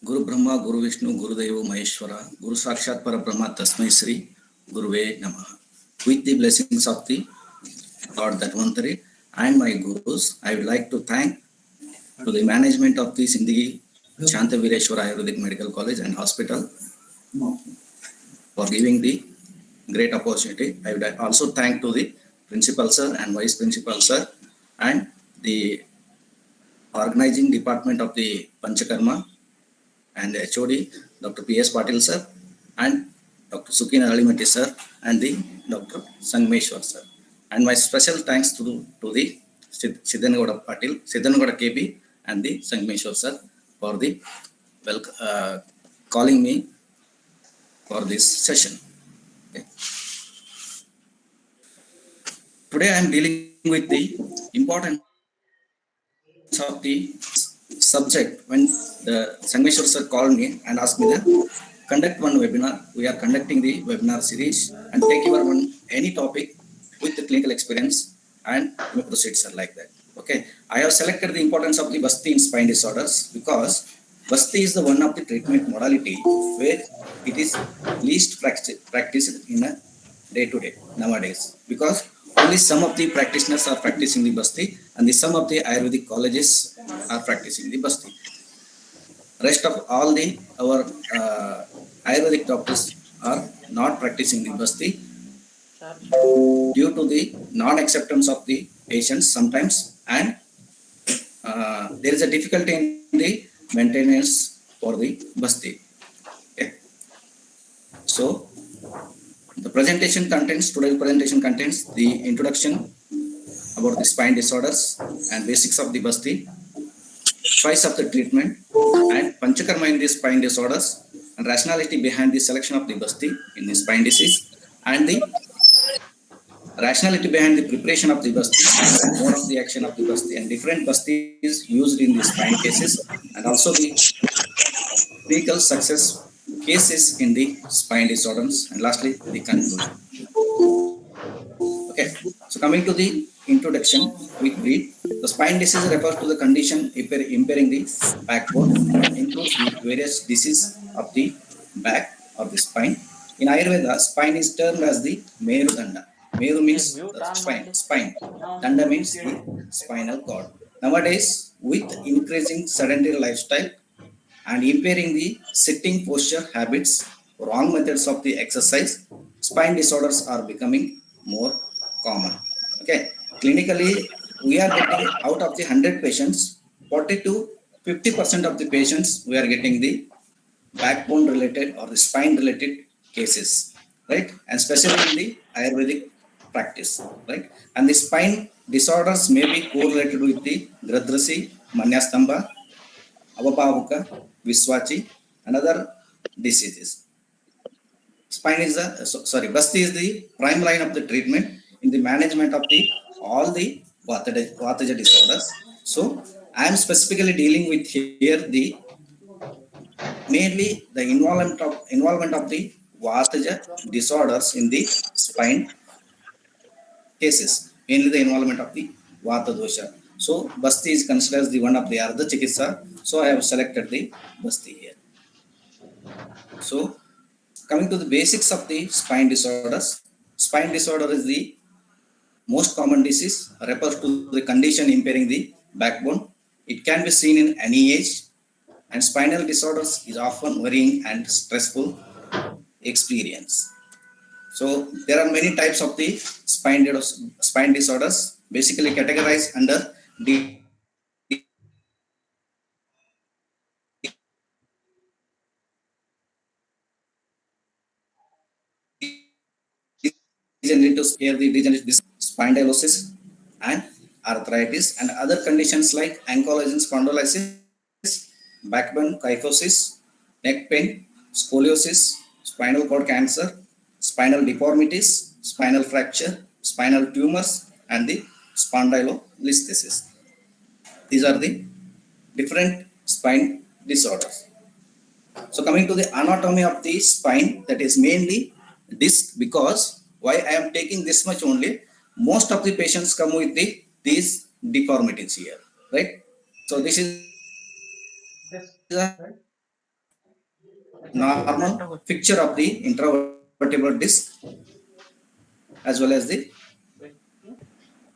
Guru Brahma, Guru Vishnu, Guru Deva Maheshwara, Guru Sakshat Parabrahma Tasmai Sri, Guruve Namaha. With the blessings of the Lord Dhanvantari and my gurus, I would like to thank to the management of the Sindhigi Shantavireshwara Ayurvedic Medical College and Hospital for giving the great opportunity. I would also thank to the principal sir and vice principal sir and the organizing department of the Panchakarma and the HOD, Dr. P.S. Patil sir, and Dr. Sukin Alimati sir, and the Dr. Sangmeshwar sir. And my special thanks to the Siddhanagoda Patil, Siddhanagoda KP, and the Sangmeshwar sir for the calling me for this session. Okay. Today I am dealing with the importance of the subject when the Sangmeshwar sir called me and asked me to conduct one webinar. We are conducting the webinar series and take your any topic with the clinical experience and proceed sir like that. Okay, I have selected the importance of the Basti in spine disorders because Basti is the one of the treatment modality where it is least practiced in a day-to-day nowadays, because only some of the practitioners are practicing the Basti and some of the Ayurvedic colleges are practicing the Basti. Rest of all the our Ayurvedic doctors are not practicing the Basti due to the non-acceptance of the patients sometimes, and there is a difficulty in the maintenance for the Basti. Okay. So the presentation contains, today's presentation contains the introduction about the spine disorders and basics of the Basti, choice of the treatment, and Panchakarma in the spine disorders, and rationality behind the selection of the Basti in the spine disease, and the rationality behind the preparation of the Basti, mode of the action of the Basti, and different Bastis used in the spine cases, and also the clinical success cases in the spine disorders, and lastly the conclusion. Okay, so coming to the introduction, we read the spine disease refers to the condition impairing the backbone, includes the various diseases of the back or the spine. In Ayurveda, spine is termed as the Merudanda. Meru means the spine. Danda means the spinal cord. Nowadays, with increasing sedentary lifestyle and impairing the sitting posture habits, wrong methods of the exercise, spine disorders are becoming more common. Okay, clinically, we are getting out of the 100 patients, 40 to 50% of the patients we are getting the backbone related or the spine related cases, right? And especially in the Ayurvedic practice, right? And the spine disorders may be correlated with the Gradrasi, Manyastamba, Avapavuka, Viswachi, and other diseases. Spine is the Basti is the prime line of the treatment in the management of the all the Vataja disorders. So I am specifically dealing with here the mainly the involvement of the Vataja disorders in the spine cases, mainly the involvement of the Vata dosha. So Basti is considered as the one of the Ardha Chikitsa. So I have selected the Basti here. So coming to the basics of the spine disorders, spine disorder is the most common disease, refers to the condition impairing the backbone. It can be seen in any age, and spinal disorders is often worrying and stressful experience. So there are many types of the spine disorders, basically categorized under degenerative spondylosis and arthritis, and other conditions like ankylosing spondylosis, backbone kyphosis, neck pain, scoliosis, spinal cord cancer, spinal deformities, spinal fracture, spinal tumors, and the spondylolisthesis. These are the different spine disorders. So coming to the anatomy of the spine, that is mainly disc, because why I am taking this much only, most of the patients come with these deformities here, right? So this is a normal picture of the intravertebral disc as well as the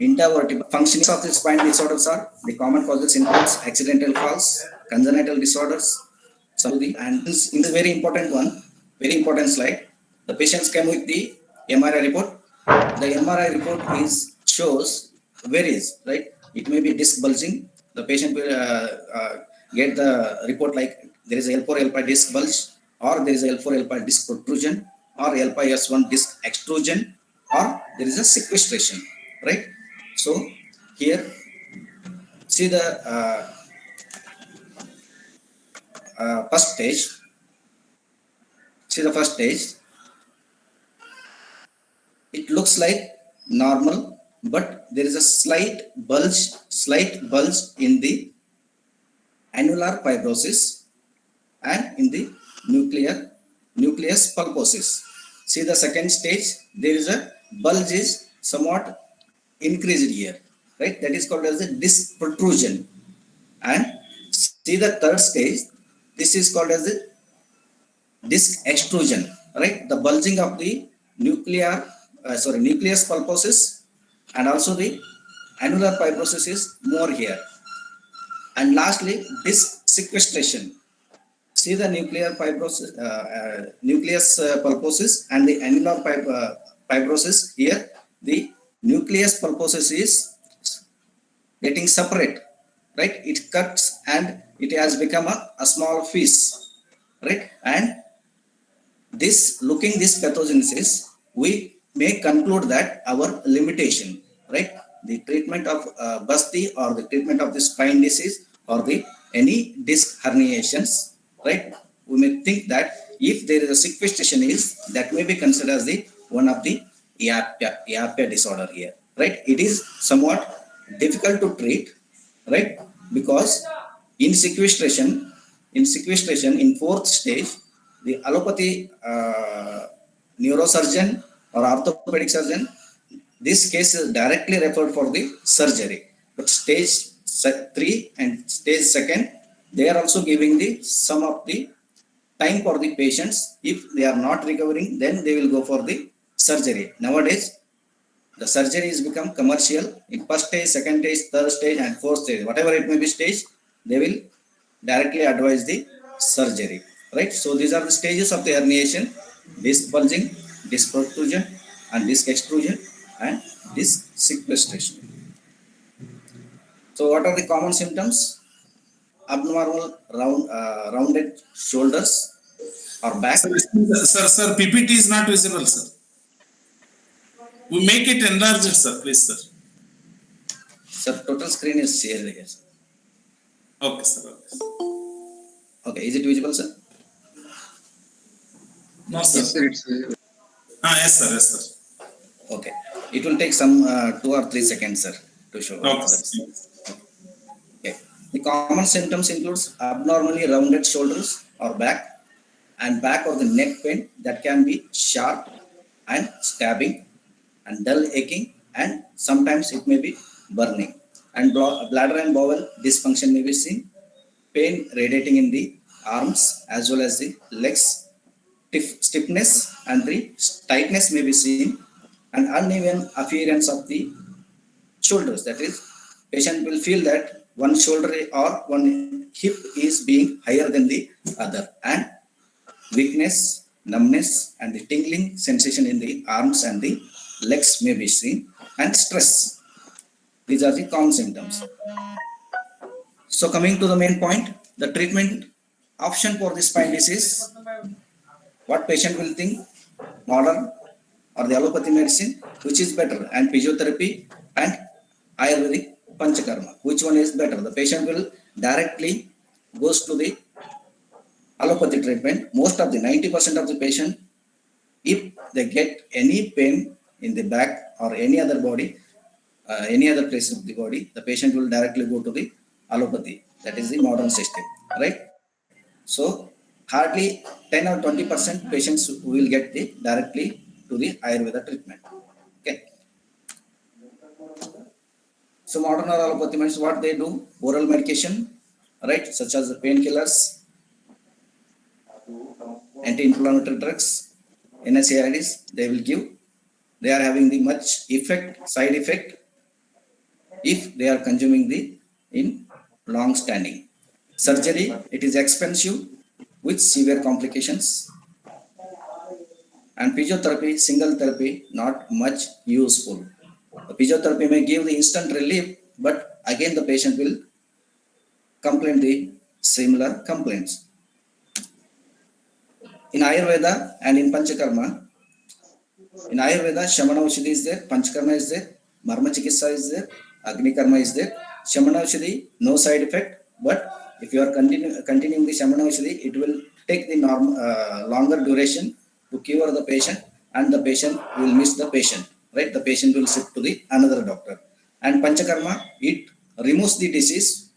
intervertebral functioning of the spine disorders are the common causes includes accidental falls, congenital disorders, and this is very important one, very important slide. The patients came with the MRI report. The MRI report is shows varies, right? It may be disc bulging. The patient will get the report like there is a L4 L5 disc bulge, or there is a L4 L5 disc protrusion, or L5 S1 disc extrusion, or there is a sequestration, right? So here, see the first stage. See the first stage. It looks like normal, but there is a slight bulge in the annular fibrosis and in the nucleus pulposus. See the second stage, there is a bulge is somewhat increased here, right? That is called as a disc protrusion. And see the third stage, this is called as the disc extrusion, right? The bulging of the nucleus pulposus, and also the annular fibrosis is more here. And lastly, disc sequestration. See the nucleus pulposus and the annular fibrosis here. The nucleus pulposus is getting separate, right? It cuts and it has become a small piece, right? And this pathogenesis, we may conclude that our limitation, right? The treatment of BASTI or the treatment of the spine disease or the any disc herniations, right? We may think that if there is a sequestration is, that may be considered as the one of the IAPIA disorder here, right? It is somewhat difficult to treat, right? Because in sequestration in fourth stage, the allopathy neurosurgeon or orthopedic surgeon, this case is directly referred for the surgery. But stage 3 and stage 2, they are also giving the some of the time for the patients. If they are not recovering, then they will go for the surgery. Nowadays, the surgery has become commercial. In first stage, second stage, third stage, and fourth stage, whatever it may be stage, they will directly advise the surgery, right? So these are the stages of the herniation: disc bulging, disc protrusion, and disc extrusion, and disc sequestration. So what are the common symptoms? Abnormal rounded shoulders or back. Sir, PPT is not visible, sir. We make it enlarged, sir, please, sir. Sir, total screen is shared here, sir. Okay, sir. Okay, is it visible, sir? No, sir. Yes, sir, it's visible. Yes, sir. Yes, sir. Okay, it will take some 2 or 3 seconds, sir, to show. Okay. Okay. The common symptoms includes abnormally rounded shoulders or back, and back or the neck pain that can be sharp and stabbing and dull aching, and sometimes it may be burning. And bladder and bowel dysfunction may be seen. Pain radiating in the arms as well as the legs. Stiffness and the tightness may be seen, and uneven appearance of the shoulders. That is, patient will feel that one shoulder or one hip is being higher than the other, and weakness, numbness, and the tingling sensation in the arms and the legs may be seen, and stress. These are the common symptoms. So coming to the main point, the treatment option for the spine disease. What patient will think, modern or the allopathy medicine, which is better, and physiotherapy and Ayurvedic Panchakarma, which one is better? The patient will directly goes to the allopathy treatment. Most of the 90% of the patient, if they get any pain in the back or any other body, any other place of the body, the patient will directly go to the allopathy. That is the modern system, right? So hardly 10 or 20% patients will get the directly to the Ayurveda treatment. Okay. So modern or allopathy means what they do? Oral medication, right? Such as the painkillers, anti-inflammatory drugs, NSAIDs, they will give. They are having the much side effect if they are consuming the in long standing. Surgery, it is expensive with severe complications. And physiotherapy, single therapy, not much useful. The physiotherapy may give the instant relief, but again the patient will complain the similar complaints. In Ayurveda and in Panchakarma, in Ayurveda, Shamana Aushadhi is there, Panchakarma is there, Marma Chikitsa is there, Agni Karma is there. Shamana Aushadhi, no side effect, but if you are continuing the Shamana Aushadhi, it will take the longer duration to cure the patient, and the patient will miss the patient, right? The patient will shift to the another doctor. And Panchakarma, it removes the disease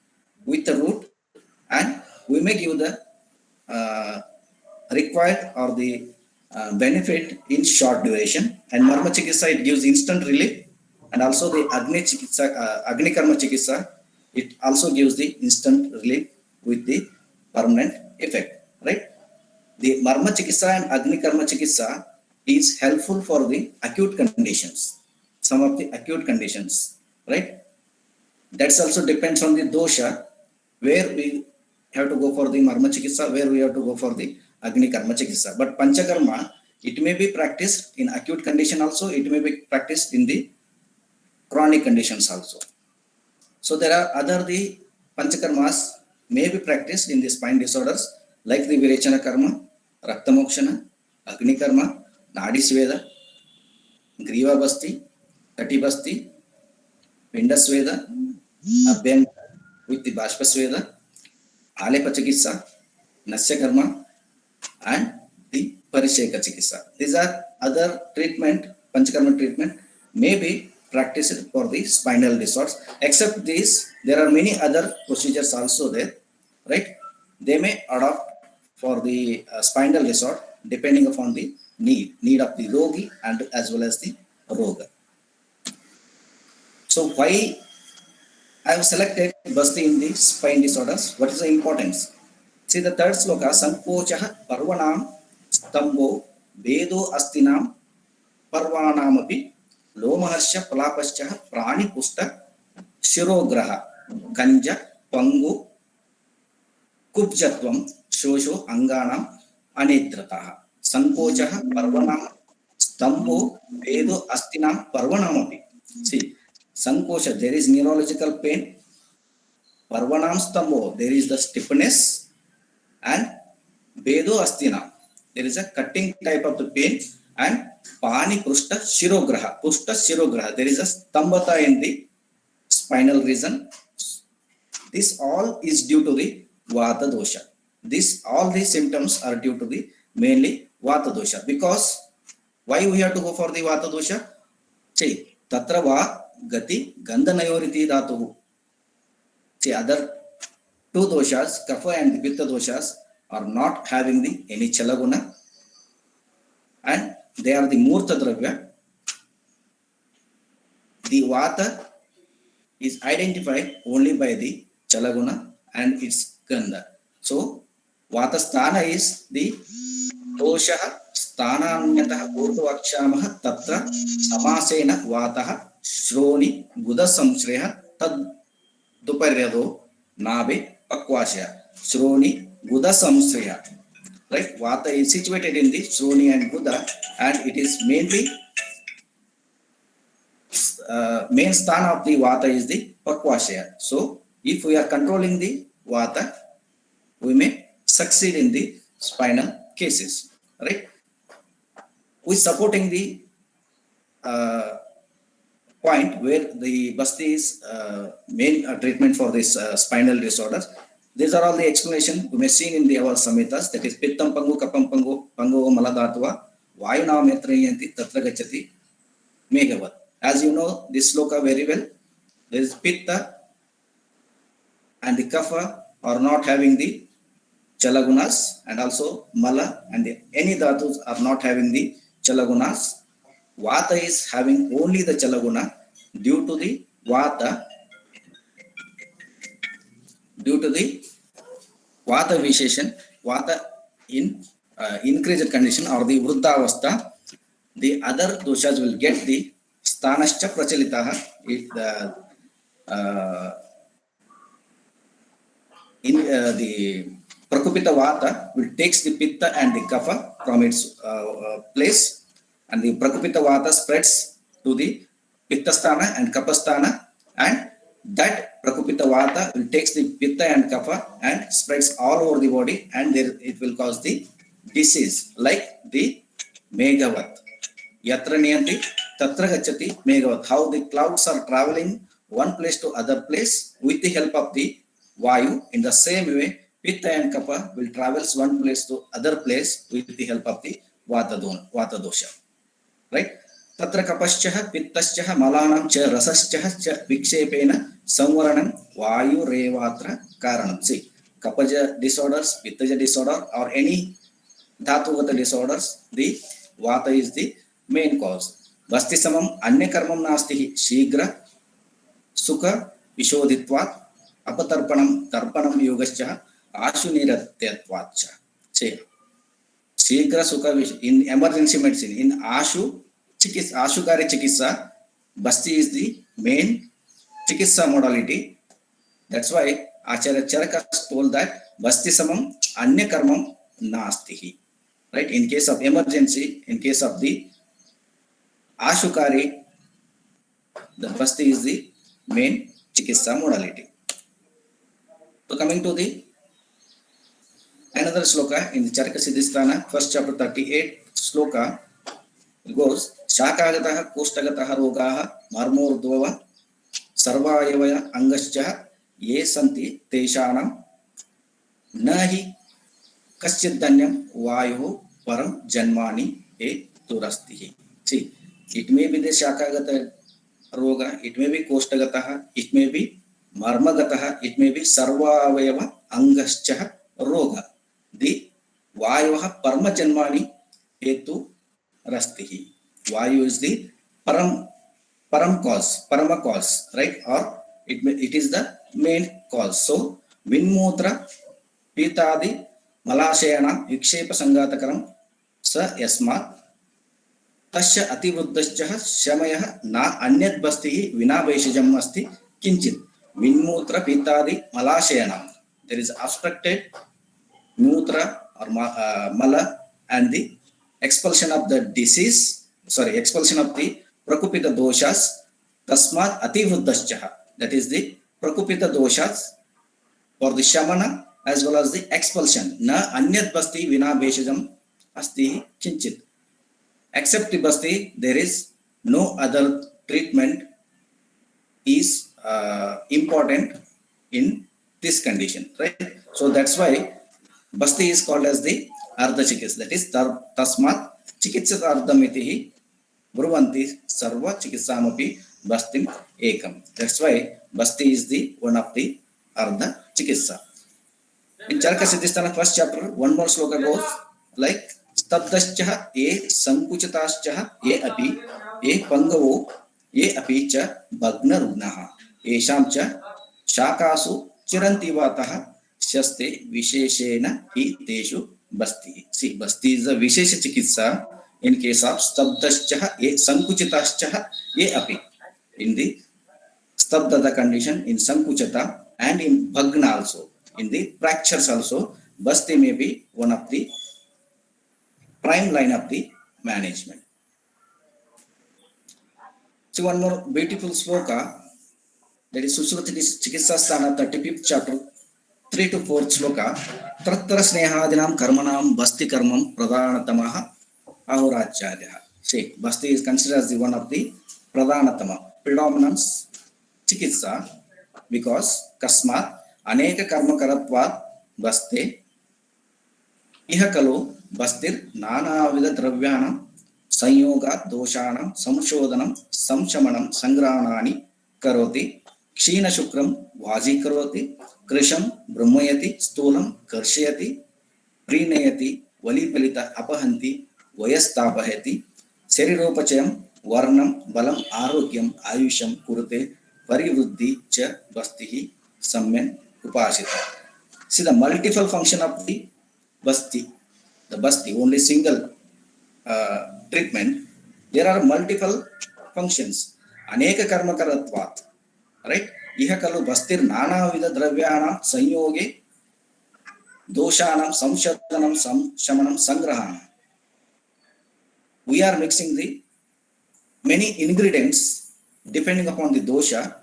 with the root, and we may give the required or the benefit in short duration. And Marma Chikitsa, it gives instant relief, and also the Agni Karma Chikitsa, it also gives the instant relief with the permanent effect, right? The Marma Chikitsa and Agni Karma Chikitsa is helpful for the acute conditions, some of the acute conditions, right? That's also depends on the dosha, where we have to go for the Marma Chikitsa, where we have to go for the Agni Karma Chikitsa. But Panchakarma, it may be practiced in acute condition also, it may be practiced in the chronic conditions also. So there are other the Panchakarmas may be practiced in the spine disorders, like the Virechana Karma, Rakta Mokshana, Agni Karma, Nadi Sweda, Griva Basti, Kati Basti, Pinda Sweda, Abhyam with the Bashpa Sweda, Alepa Chikitsa, Nasya Karma, and the Parisheka Chikitsa. These are other treatment, Panchakarma treatment, may be practiced for the spinal disorders. Except this, there are many other procedures also there, right? They may adopt for the spinal disorder depending upon the need of the rogi and as well as the roga. So why I have selected Basti in the spine disorders? What is the importance? See the third sloka, Sankochaha Parvanam Stambo Vedo Astinam Parvanamapi Lomaharsha Palapascha Prani Pusta Shirograha Kanja Pangu Kubjatvam Shosho Anganam Anetrataha. Sankochaha Parvanam Stambo Vedo Astinam Parvanamapi. See, Sankosha, there is neurological pain. Parvanam Stambo, there is the stiffness. And Vedo Astina, there is a cutting type of the pain. And Pani Pusta Shirograha, there is a stambata in the spinal region. This all is due to the Vata dosha. All these symptoms are due to the mainly Vata dosha. Because why we have to go for the Vata dosha? See, Tatra Va Gati Gandhanayoriti Dhatu. See, other two doshas, Kapha and the Pitta doshas, are not having any Chalaguna, and they are the Murta Dravya. The Vata is identified only by the Chalaguna and its Gandha. So, Vata Sthana is the Doshaha Sthananyataha Urdhvakshamaha Tatra Samasena Vataha Shroni Guda Samshreha Tad Duparyado Nabe Pakwashya. Shroni Guda Samshreha. Right? Vata is situated in the Shroni and Guda, and it is mainly main sthana of the Vata is the Pakwashya. So, if we are controlling the Vata, we may succeed in the spinal cases. Right? We supporting the point where the Basti is main treatment for this spinal disorders. These are all the explanation we may see in the our Samhitas, that is Pittam Pangu, Kapam Pangu, Pangu Maladatva, Vayuna Metrayanti, Tatra Gachati, Meghavat. As you know this sloka very well, there is Pitta and the Kapha are not having the Chalagunas, and also Mala and any Dhatus are not having the Chalagunas. Vata is having only the Chalaguna due to the Vata Visheshan, Vata in increased condition or the Vruddhavastha, the other doshas will get the Sthanascha Prachalitaha. If the Prakupita Vata will takes the Pitta and the Kapha from its place, and the Prakupita Vata spreads to the Pitta Sthana and Kapha Sthana, and that Prakupita Vata will takes the Pitta and Kapha and spreads all over the body, and there it will cause the disease like the Meghavat. Yatra niyanti tatra gacchati Meghavat. How the clouds are traveling one place to other place with the help of the Vayu. In the same way, Pitta and Kapha will travels one place to other place with the help of the Vata dosha. Right? Tatra kapascha pittascha malanam cha rasascha cha vikshepena samvaranam Vayu revatra karanam. See, kapaja disorders, pittaja disorder, or any dhatuvata disorders, the Vata is the main cause. Basti samam anya karmam nasti shigra sukha vishodhitvat apatarpanam tarpanam yogascha ashu niratyatvacha. Say, shigra sukha in emergency medicine, in ashukari chikitsa, Basti is the main chikitsa modality. That's why Acharya Charaka told that Basti samam anya karmam nastihi. Right? In case of emergency, in case of the ashukari, the Basti is the main chikitsa modality. So coming to the another sloka in the Charaka Siddhisthana, first chapter 38 sloka, it goes Shakagataha Kostagataha Rogaha Marmordvava Sarvayavaya Angascha Ye Santi Teshanam Nahi Kaschidanyam Vayu Param Janmani E Turastihi. See, it may be the Shakagata Roga, it may be Kostagataha, it may be Marmagataha, it may be Sarvayava Angascha Roga. The Vayuha Parma Janmani Etu Rastihi. Vayu is the Parama cause, right? Or it is the main cause. So, Vinmutra Pitadi Malashayana Vikshepa Sangatakaram Sa Yasmat Tasya Ativuddascha Shamaya Na Anyat Bastihi Vina Vaishajam Asti Kinchit. Vinmutra Pitadi Malashayana. There is obstructed Mutra or Mala and the expulsion of the expulsion of the Prakupita doshas, Tasmat Ativuddascha. That is the Prakupita doshas for the Shamana as well as the expulsion. Na Anyat Basti Vina Vaishajam Asti Kinchit. Except the Basti, there is no other treatment is important in this condition, right? So that's why Basti is called as the Ardha Chikitsa. That is Tasmat Chikitsat Ardhamitihi Bruvanti Sarva Chikitsamapi Bastim Ekam. That's why Basti is the one of the Ardha Chikitsa. In Charaka Siddhisthana first chapter, one more sloka goes like Stabdascha E Sankuchitascha E Api E Pangavo E Api cha Bhagna Rugnaha Esham cha Shakasu Chiranti Vataha Shaste Visheshena Hi Teshu Basti. See, Basti is a Vishesha Chikitsa in case of Stabdascha E Sankuchitascha E Api. In the Stabdada condition, in Sankuchata, and in Bhagna also. In the fractures also, Basti may be one of the prime line of the management. So one more beautiful sloka, that is Sushruti Chikitsa Sthana 35th chapter 3 to 4th sloka. Tratra Snehadinam Karmanam Basti Karmam Pradhanatamaha Ahuracharya. See, Basti is considered as the one of the Pradhanatama, predominance Chikitsa, because Kasmat Aneka Karma Karatvat Baste Ihakalu Bastir Nana Vida Dravyanam Sanyoga Doshanam Samshodanam Samshamanam Sangranani Karoti Kshina Shukram Vaji Karoti Krisham Brahmayati Stolam Karshayati Prinayati Valipalita Apahanti Vayastapahati Seriropachayam Varnam Balam Arogyam Ayusham Kurute Parivuddhi Cha Bastihi Sammen Upashita. See the multiple function of the Basti. The the basti, only single treatment, there are multiple functions. Aneka karma karatvat, right? Iha kalu bastir nana vida dravyanam sanyoge doshanam samshadanam samshamanam sangrahanam. We are mixing the many ingredients depending upon the dosha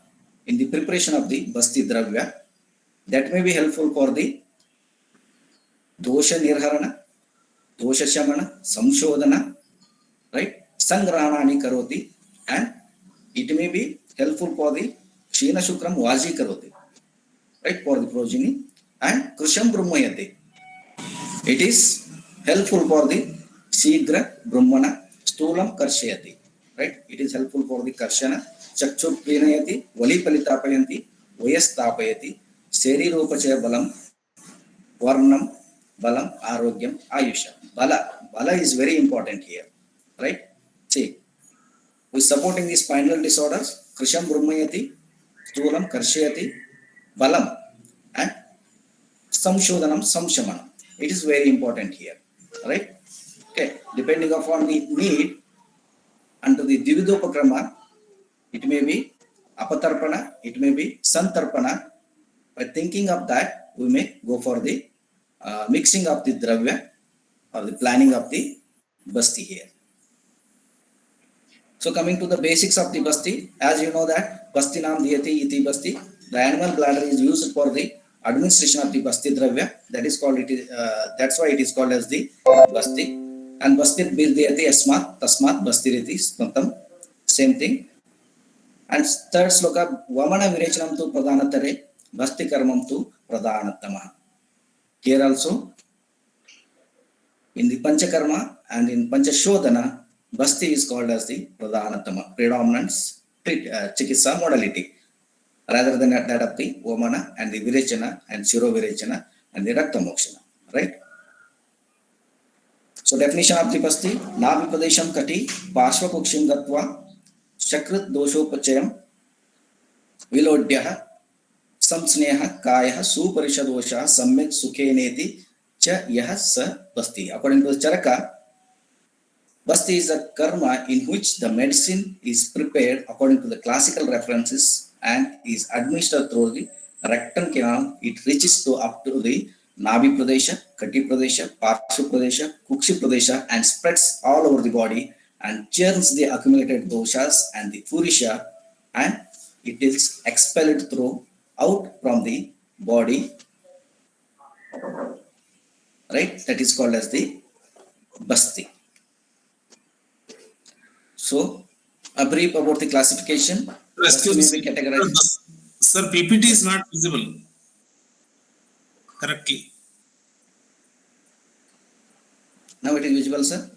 in the preparation of the basti dravya that may be helpful for the dosha nirharana, dosha shamana, samshodana, right? Sangranani karoti, and it may be helpful for the Kshina Shukram Vaji karoti, right? For the progeny, and Krisham Brahmayate. It is helpful for the Shigra Brahmana Stulam Karshayati, right? It is helpul for the Karshana, Chakchur Plinayati, Vali Palitapayanti, Vayas Tapayati, Sheriropachaya Balam, Varnam, Balam, Arogyam, Ayusha. Bala is very important here, right? See, we supporting the spinal disorders, Krisham Brahmayati, Stulam Karshayati, Balam, and Samshodanam, Samshamanam. It is very important here, right? Okay, depending upon the need, under the Dividopakrama, it may be Apatarpana, it may be Santarpana. By thinking of that, we may go for the mixing of the Dravya or the planning of the Basti here. So coming to the basics of the Basti, as you know that Basti Nam Dhyati Iti Basti, the animal bladder is used for the administration of the Basti Dravya. That is called that's why it is called as the Basti. And Basti Bildhyati Asmat Tasmat Bastiriti Smatam, same thing. And third sloka, Vamana Virachanam tu Pradhanatare, Basti Karmam tu Pradhanatama. Here also, in the Panchakarma and in Panchashodhana, Basti is called as the Pradhanatama, predominant Chikitsa modality, rather than that of the Vamana and the Virachana and Shiro Virachana and the Rakta Mokshana, right? So definition of the Basti, Navipadesham Kati, Pashva Kukshim Gatva, Shakrit Doshopachayam, Vilodhyaha, Samsneha, Kaya, Suparishadosha, Samyat Sukheneti, Cha Yaha Sa Basti. According to the Charaka, Basti is a karma in which the medicine is prepared according to the classical references and is administered through the rectum canal. It reaches to up to the Nabi Pradesha, Kati Pradesha, Parshu Pradesha, Kukshi Pradesha, and spreads all over the body and churns the accumulated doshas and the purisha, and it is expelled out from the body, right? That is called as the Basti. So, a brief about the classification. Excuse me, categorized. Sir, PPT is not visible correctly. Now it is visible, sir?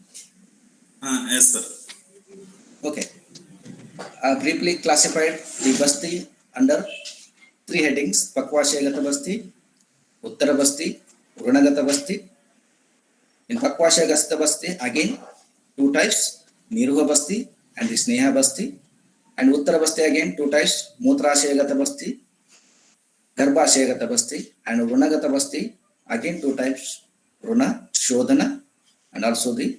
Yes, sir. Okay. Briefly classified the Basti under three headings: Pakvashayagata Basti, Uttara Basti, Runagata Basti. In Pakvashayagata Basti, again, two types, Niruha Basti and the Sneha Basti. And Uttara Basti, again, two types, Mutrashayagata Basti, Garbhashayagata Basti. And Runagata Basti, again, two types, Runa Shodhana and also the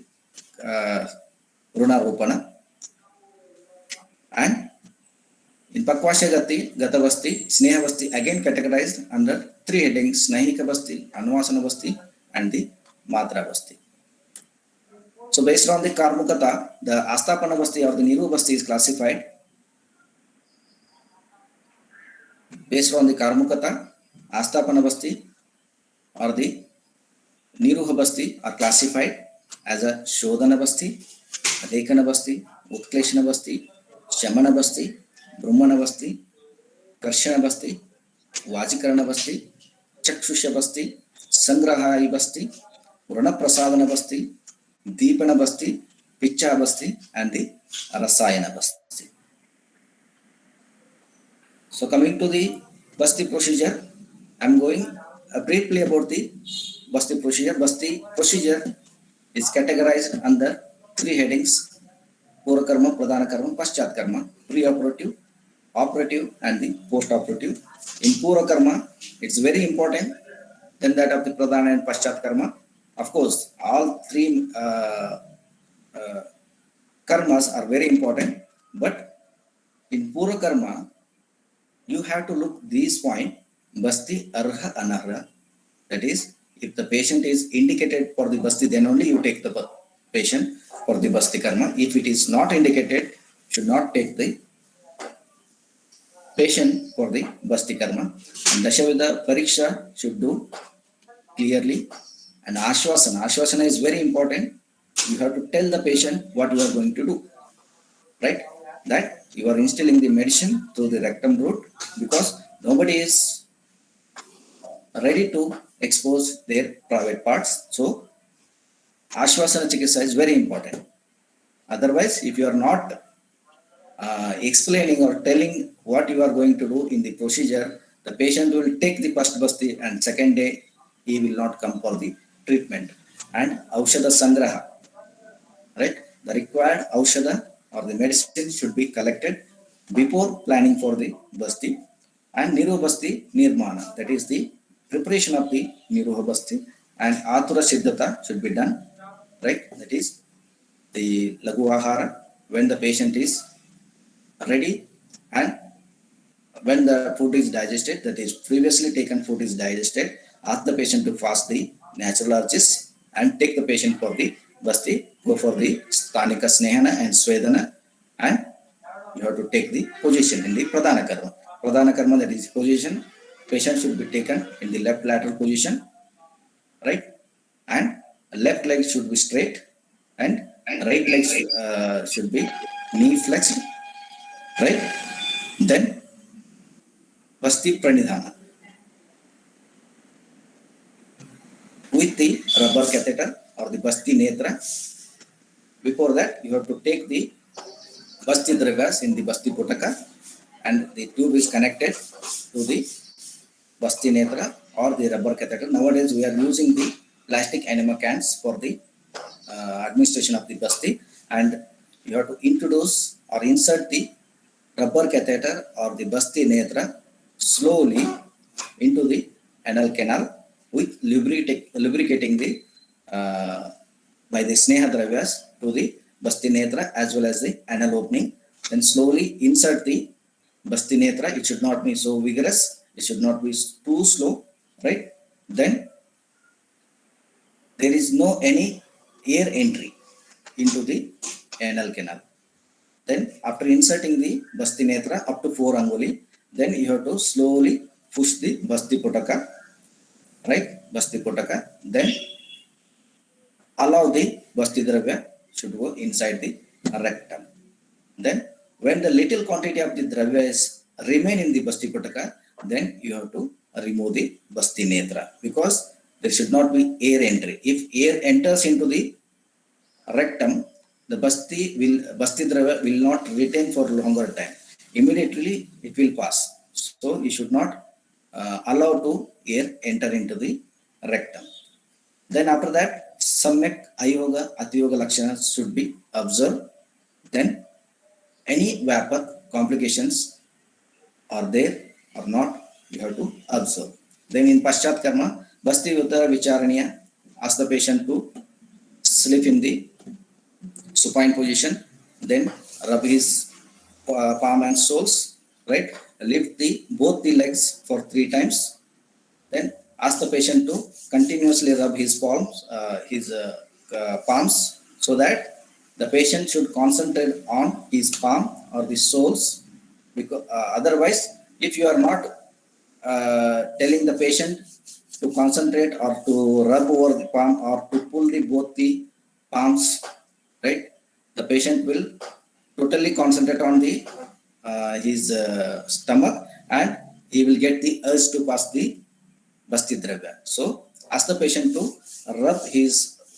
Runa Rupana. And in Pakvashayagati Gata Basti, Sneha Basti, again categorized under three headings: Snahika Basti, Anuvasana Basti, and the Matra Basti. So based on the Karmukata, the Astapana Basti or the Niru Basti is classified. Based on the Karmukata, Astapana Basti or the Niruha Basti are classified as a Shodhana Basti, Adekana Basti, Utkleshana Basti, Shamana Basti, Brahmana Basti, Karshana Basti, Vajikarana Basti, Chakshusha Basti, Sangrahai Basti, Runa Prasadana Basti, Deepana Basti, Picha Basti, and the Rasayana Basti. So coming to the Basti procedure, I am going briefly about the Basti procedure. Basti procedure is categorized under three headings: Pura Karma, Pradhana Karma, Paschat Karma, pre-operative, operative, and the post-operative. In Pura Karma, it's very important than that of the Pradhana and Paschat Karma. Of course, all three karmas are very important, but in Pura Karma, you have to look this point, Basti, Arha, Anarha. That is, if the patient is indicated for the Basti, then only you take the patient for the Basti Karma. If it is not indicated, should not take the patient for the Basti Karma. And Dashavida Pariksha should do clearly. And Ashwasana. Ashwasana is very important. You have to tell the patient what you are going to do. Right? That you are instilling the medicine through the rectum route, because nobody is ready to expose their private parts. So, Ashwasana Chikitsa is very important. Otherwise, if you are not explaining or telling what you are going to do in the procedure, the patient will take the first Basti and second day he will not come for the treatment. And Aushadha Sangraha, right? The required Aushadha or the medicine should be collected before planning for the Basti. And Niroha Basti Nirmana, that is the preparation of the Niroha Basti, and Atura Siddhata should be done, right? That is the Lagu Ahara, when the patient is ready and when the food is digested, that is previously taken food is digested, ask the patient to fast the natural urges and take the patient for the Basti, go for the Sthanika Snehana and Swedana, and you have to take the position in the Pradhana Karma. Pradhana Karma, that is position, patient should be taken in the left lateral position, right? And left leg should be straight and right leg should be knee flexed, right? Then Basti Pranidhana. With the rubber catheter or the Basti Netra. Before that, you have to take the Basti Dragas in the Basti Putaka, and the tube is connected to the Basti Netra or the rubber catheter. Nowadays, we are using the plastic enema cans for the administration of the Basti, and you have to introduce or insert the rubber catheter or the Basti Netra slowly into the anal canal with lubricating the by the Sneha Dravyas to the Basti Netra as well as the anal opening. Then slowly insert the Basti Netra. It should not be so vigorous. It should not be too slow, right? Then there is no any air entry into the anal canal. Then after inserting the Basti Netra up to 4 anguli, then you have to slowly push the Basti Putaka, right? Basti Putaka. Then allow the Basti Dravya should go inside the rectum. Then when the little quantity of the Dravya is remain in the Basti Putaka, then you have to remove the Basti Netra, because there should not be air entry. If air enters into the rectum, the Basti Dravya will not retain for longer time. Immediately it will pass. So you should not allow to air enter into the rectum. Then after that, Samyak Ayoga Atiyoga Lakshana should be observed. Then any vapor complications are there or not, you have to observe. Then in Paschat Karma, Basti Uttara Vicharaniya, ask the patient to sleep in the supine position, then rub his palm and soles, right? Lift both the legs for 3 times. Then ask the patient to continuously rub his palms, so that the patient should concentrate on his palm or the soles. Because otherwise, if you are not telling the patient to concentrate or to rub over the palm or to pull both the palms, right? The patient will totally concentrate on his stomach, and he will get the urge to pass the Basti Dravya. So ask the patient to rub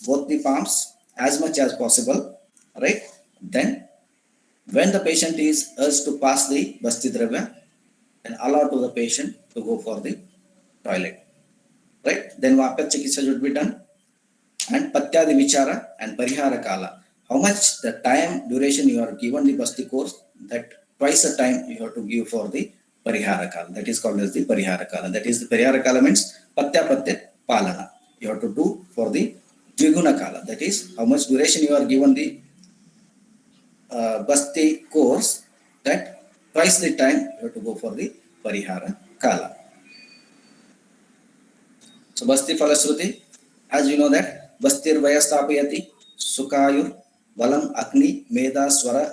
both the palms as much as possible, right? Then when the patient is urged to pass the Basti Dravya, then allow to the patient to go for the toilet, right? Then Vapya Chikitsa should be done, and Patyadi Vichara and Parihara Kala. How much the time duration you are given the Basti course, that twice the time you have to give for the Parihara Kala. That is called as the Parihara Kala. That is the Parihara Kala means Patya Palana. You have to do for the Dviguna Kala. That is how much duration you are given the Basti course, that twice the time you have to go for the Parihara Kala. So Basti Falasruti, as you know that Bastir Vayastapayati Sukayur Valam Agni Meda Swara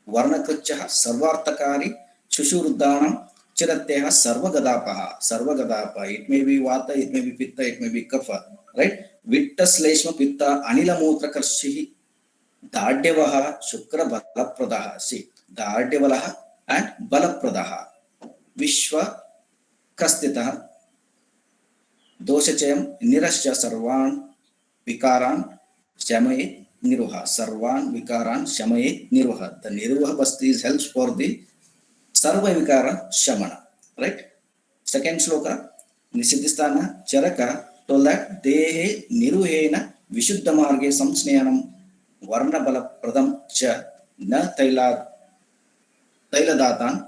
Varnakruchaha Sarvartakari Shushurudanam Chirateha Sarvagadapaha. It may be Vata, it may be Pitta, it may be Kapha, right? Vitta Sleshma Pitta Anila Mutra Karshihi Dadyavaha Shukra Balapradaha. See, Dadyavalaha and Balapradaha. Vishwa Kastitaha Doshachayam Nirasya Sarvan Vikaran Shamaye Niruha. Sarvan Vikaran Shamaye Niruha. The Niruha Basti is helps for the Sarva Vikara Shamana. Right? Second sloka, Nisiddhistana Charaka told that Dehe Niruhena Vishuddha Marge Samsneyanam Varna Bala Pradam Cha Na Tailadatan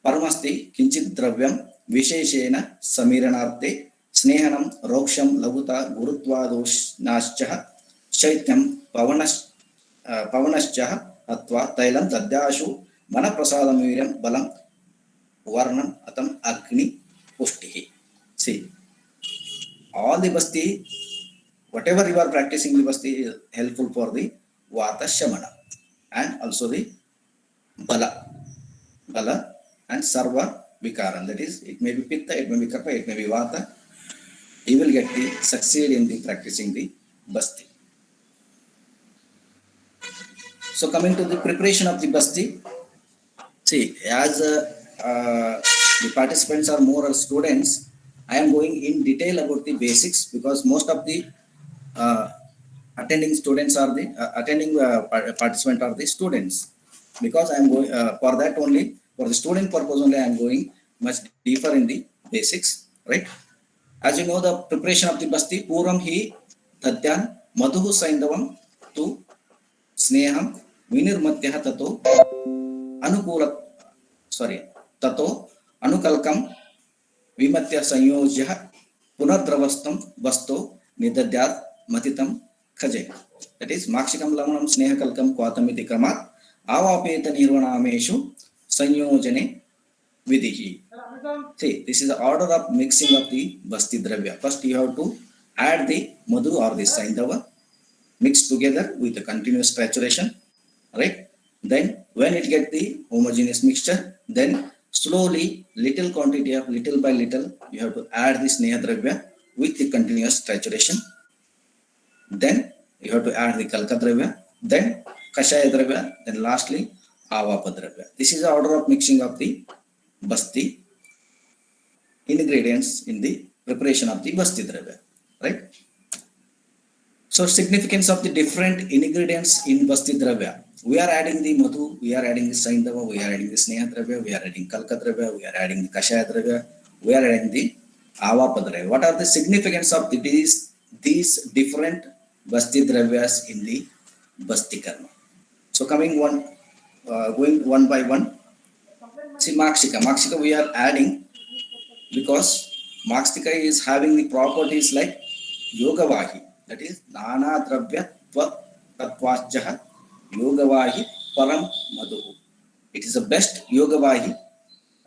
Paramasti Kinchit Dravyam Visheshena Samiranarte Snehanam Roksham Laguta Gurutvadosh Naschaha Shaityam Pavanaschaha Atva Tailam Dadyashu Mana Prasadamiram Balam Varnam Atam Agni Pushtihi. See, all the Basti, whatever you are practicing the Basti is helpful for the Vata Shamana and also the Bala and Sarva Vikaran. That is, it may be Pitta, it may be Kapha, it may be Vata. He will get the succeed in the practicing the Basti. So coming to the preparation of the Basti, see, as the participants are more students, I am going in detail about the basics because most of the attending students are the participant are the students. Because I am going for that only, for the student purpose only, I am going much deeper in the basics, right? As you know, the preparation of the Basti, Puram hi Tadyan Madhuhu Saindavam tu Sneham Vinirmatyah Tato Tato Anukalkam Vimatya Sanyojya Punadravastam Basto Nidadyat Matitam Kaje. That is Makshikam Lamanam Snehakalkam Kwatamiti Kramat Avapeta Nirvanameshu Sanyojane Vidihi. See, this is the order of mixing of the Basti Dravya. First, you have to add the Madhu or the Saindava mixed together with the continuous saturation, right? Then, when it gets the homogeneous mixture, then slowly, little quantity of little by little, you have to add the Sneha Dravya with the continuous saturation. Then, you have to add the Kalka Dravya, then Kashaya Dravya, then lastly, Avapa Dravya. This is the order of mixing of the Basti ingredients in the preparation of the Basti Dravya, right? So, significance of the different ingredients in Basti Dravya. We are adding the Madhu, we are adding the Saindava, we are adding the Sneha Dravya, we are adding Kalka Dravya, we are adding the Kashaya Dravya, we are adding the Avapa Dravya. What are the significance of these different Basti Dravyas in the Basti Karma? So, coming going one by one. See, Makshika. Makshika we are adding because Makshika is having the properties like Yogavahi. That is, Nana Dravya Tatvasjaha Yogavahi Param Madhu. It is the best Yogavahi,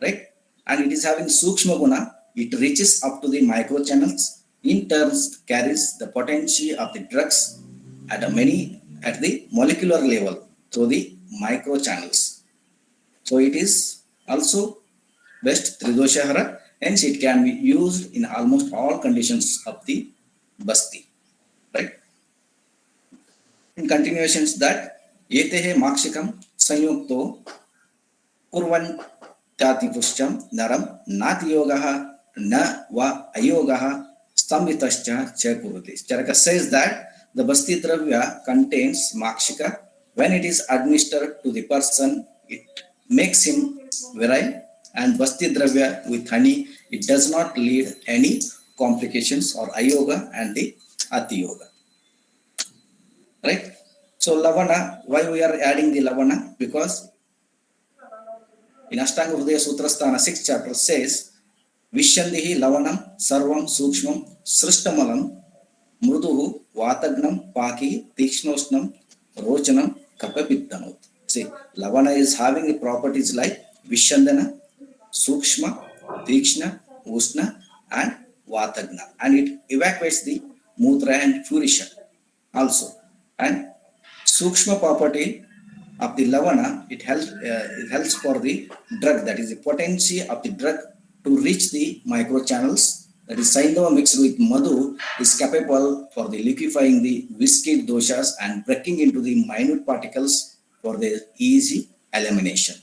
right? And it is having Sukshma Guna. It reaches up to the micro channels. In turns, carries the potency of the drugs at the molecular level through the micro channels. So it is also best Tridoshahara, hence it can be used in almost all conditions of the Basti, right? In continuations that Yetehe Makshikam Sanyukto Kurvan Tati Pushcham Naram Nati Yogaha Na Va Ayogaha Stambhitascha Chakurati. Charaka says that the Basti Dravya contains Makshika. When it is administered to the person, it makes him virile, and Basti Dravya with honey, it does not lead any complications or Ayoga and the Ati Yoga. Right? So Lavana, why we are adding the Lavana? Because in Ashtanga Hridaya Sutrasthana 6th chapter says, Vishyandihi Lavanam Sarvam Sukshmam Sristamalam mruduhu vatagnam paki tikshnostnam rochanam kapapittanot. See, lavana is having the properties like vishandana, sukshma, tikshna, usna and vatagna, and it evacuates the mutra and furisha also. And sukshma property of the lavana, it helps for the drug, that is the potency of the drug to reach the microchannels, that is Saindava mixed with madhu is capable for the liquefying the viscid doshas and breaking into the minute particles for the easy elimination.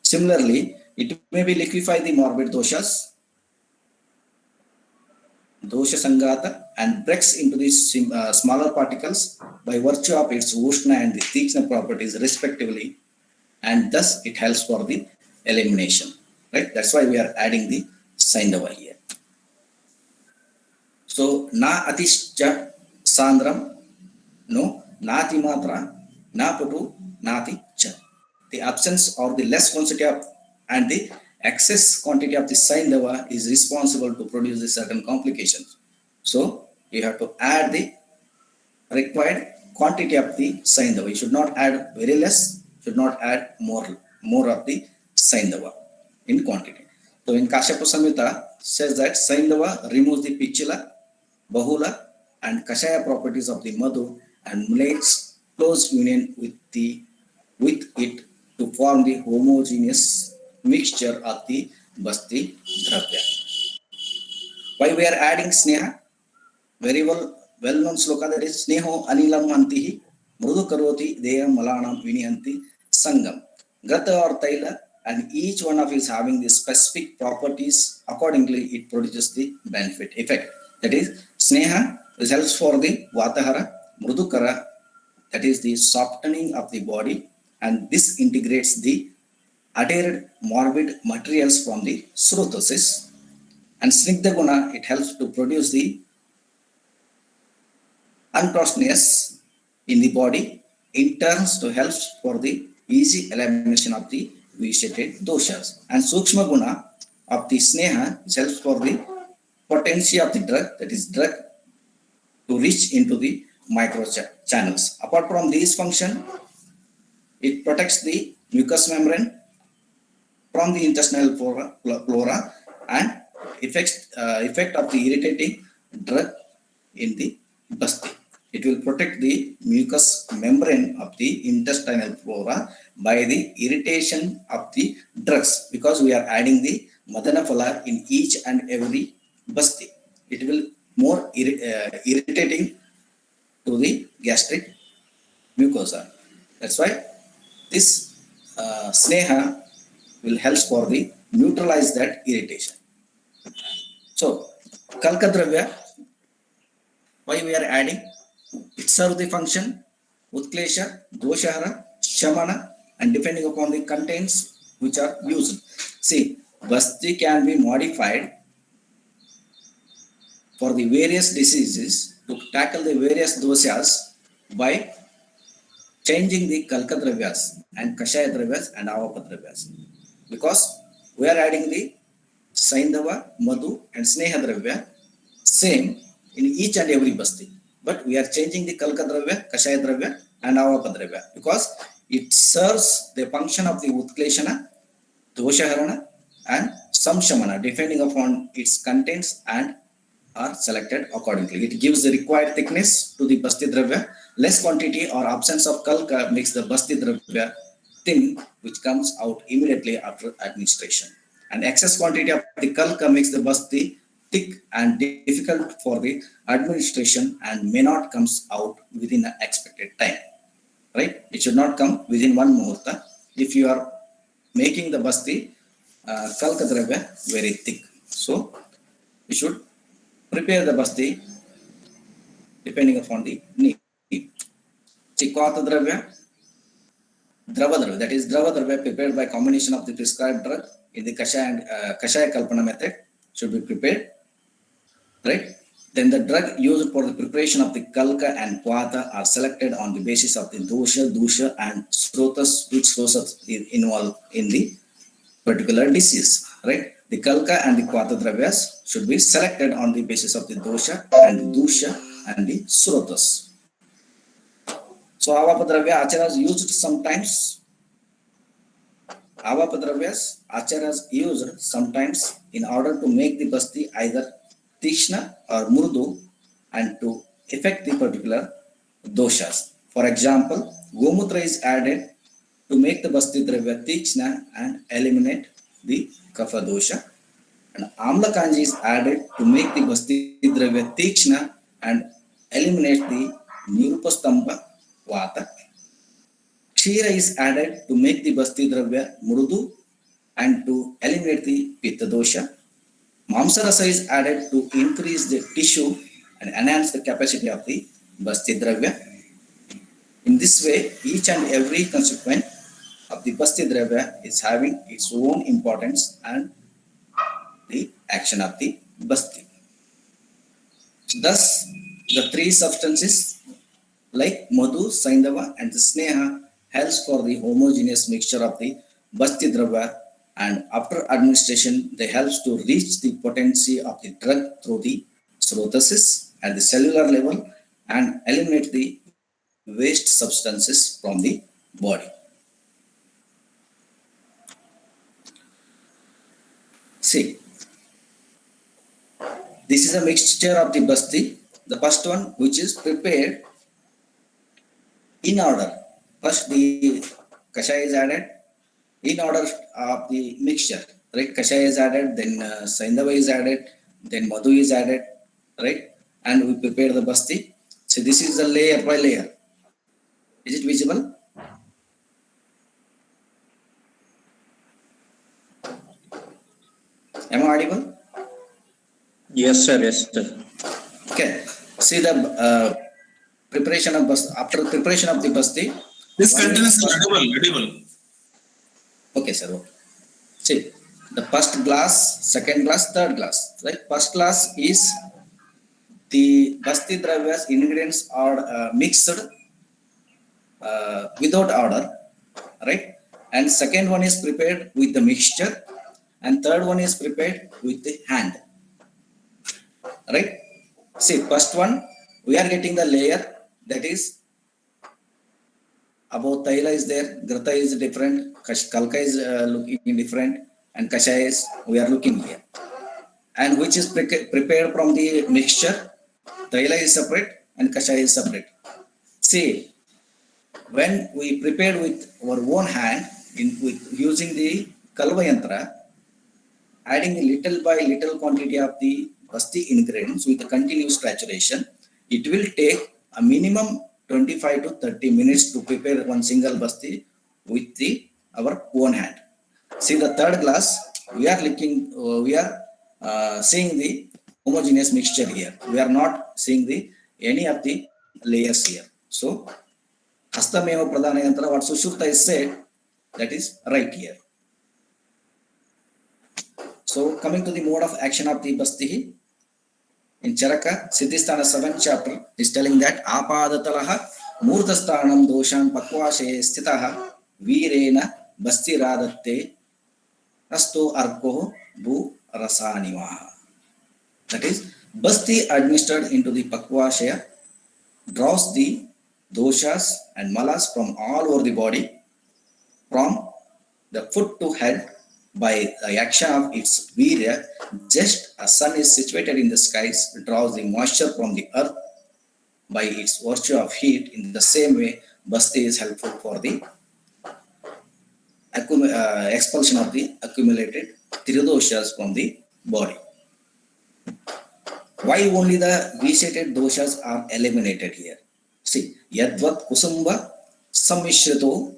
Similarly, it may be liquefy the morbid doshas, dosha sangata, and breaks into the smaller particles by virtue of its ushna and the tikshna properties respectively, and thus it helps for the elimination. Right? That's why we are adding the Saindava here. So na atischa sandram, no nati matra, na patu nati cha. The absence or the less quantity of and the excess quantity of the Saindava is responsible to produce the certain complications. So you have to add the required quantity of the Saindava. You should not add very less, should not add more of the Saindava in quantity. So in Kashyapa Samhita says that Saindava removes the Pichila, Bahula and Kashaya properties of the Madhu and makes close union with it to form the homogeneous mixture of the Basti Dravya. Why we are adding Sneha? Very well-known sloka, that is Sneho Anilam Antihi Mrudu Karoti Deya Malanam Vinianti Sangam. Gata or Taila, and each one of is having the specific properties. Accordingly, it produces the benefit effect. That is, Sneha results for the Vatahara, Mrudukara, that is the softening of the body, and this integrates the adhered morbid materials from the Srotosis. And Snigdha Guna, it helps to produce the unprosneous in the body, in turns to help for the easy elimination of the vitiated doshas. And Sukshma Guna of the Sneha helps for the potency of the drug, that is drug to reach into the micro channels. Apart from these function, it protects the mucous membrane from the intestinal flora and effect of the irritating drug in the basti. It will protect the mucous membrane of the intestinal flora by the irritation of the drugs, because we are adding the Madana Phala in each and every basti. It will more irritating to the gastric mucosa. That's why this Sneha will help for the neutralize that irritation. So Kalka Dravya, why we are adding? It serves the function Utklesha, Doshahara, Shamana, and depending upon the contents which are used. See, Basti can be modified for the various diseases to tackle the various doshas by changing the Kalka Dravyas and Kashaya Dravyas and Avapa Dravyas. Because we are adding the Saindava, Madhu and Sneha Dravya same in each and every Basti. But we are changing the Kalka Dravya, Kashaya Dravya and Avapa Dravya because it serves the function of the Utkleshana, Doshaharana and Samshamana depending upon its contents and are selected accordingly. It gives the required thickness to the Basti Dravya. Less quantity or absence of Kalka makes the Basti Dravya thin, which comes out immediately after administration. And excess quantity of the Kalka makes the Basti thick and difficult for the administration and may not comes out within the expected time. Right? It should not come within one muhurta if you are making the Basti Kalka Dravya very thick. So you should prepare the Basti depending upon the need. Chikwata Dravya, Drava Dravya, that is Drava Dravya prepared by combination of the prescribed drug in the Kashaya Kalpana method should be prepared. Right? Then the drug used for the preparation of the Kalka and Kvata are selected on the basis of the Dosha, Dusha and Srotas, which Srotas is involved in the particular disease. Right? The Kalka and the Kvata Dravyas should be selected on the basis of the Dosha and the Dusha and the srotas. So avapadravya acharas used sometimes. Avapadravyas acharas used sometimes in order to make the basti either tikshna or murdu and to affect the particular doshas. For example, gomutra is added to make the basti dravya tikshna and eliminate the kapha dosha, and amla kanji is added to make the basti dravya tikshna and eliminate the nirupastamba vata. Kshira is added to make the basti dravya mrudu and to eliminate the pitta dosha. Mamsarasa is added to increase the tissue and enhance the capacity of the basti dravya. In this way, each and every constituent of the basti dravya is having its own importance and the action of the basti. Thus, the three substances like madhu, saindava and the sneha helps for the homogeneous mixture of the basti dravya, and after administration they helps to reach the potency of the drug through the srotasis at the cellular level and eliminate the waste substances from the body. See, this is a mixture of the basti. The first one, which is prepared in order. First, the kashaya is added in order of the mixture. Right, kashaya is added, then saindava is added, then madhu is added. Right, and we prepare the basti. So this is a layer by layer. Is it visible? Am I audible? Yes, sir. Yes, sir. Okay. See the preparation of basti. After preparation of the basti, This container is edible. okay, sir. Okay. See, the first glass, second glass, third glass. Right. First glass is the basti dravyas ingredients are mixed without order, right? And second one is prepared with the mixture, and third one is prepared with the hand. Right? See, first one, we are getting the layer that is about taila is there, grata is different, kalka is looking different, and kashaya is we are looking here. And which is prepared from the mixture, taila is separate and kashaya is separate. See, when we prepared with our own hand, with using the kalva yantra, adding little by little quantity of the basti ingredients with the continuous saturation, it will take a minimum 25 to 30 minutes to prepare one single basti with our own hand. See the third glass, we are seeing the homogeneous mixture here. We are not seeing any of the layers here. So, hastameva pradhana yantra, what Sushruta is said, that is right here. So, coming to the mode of action of the basti, in Charaka, Siddhisthana 7th chapter is telling that apadatalaha murtasthanam doshan pakvashe sthitaha virena basti radatte asto arko bhu rasanivaha. That is, basti administered into the pakvashaya draws the doshas and malas from all over the body, from the foot to head, by the action of its virya. Just as sun is situated in the skies, draws the moisture from the earth by its virtue of heat. In the same way, basti is helpful for the expulsion of the accumulated tridoshas from the body. Why only the vitiated doshas are eliminated here? See, yadvat kusumba sammishrito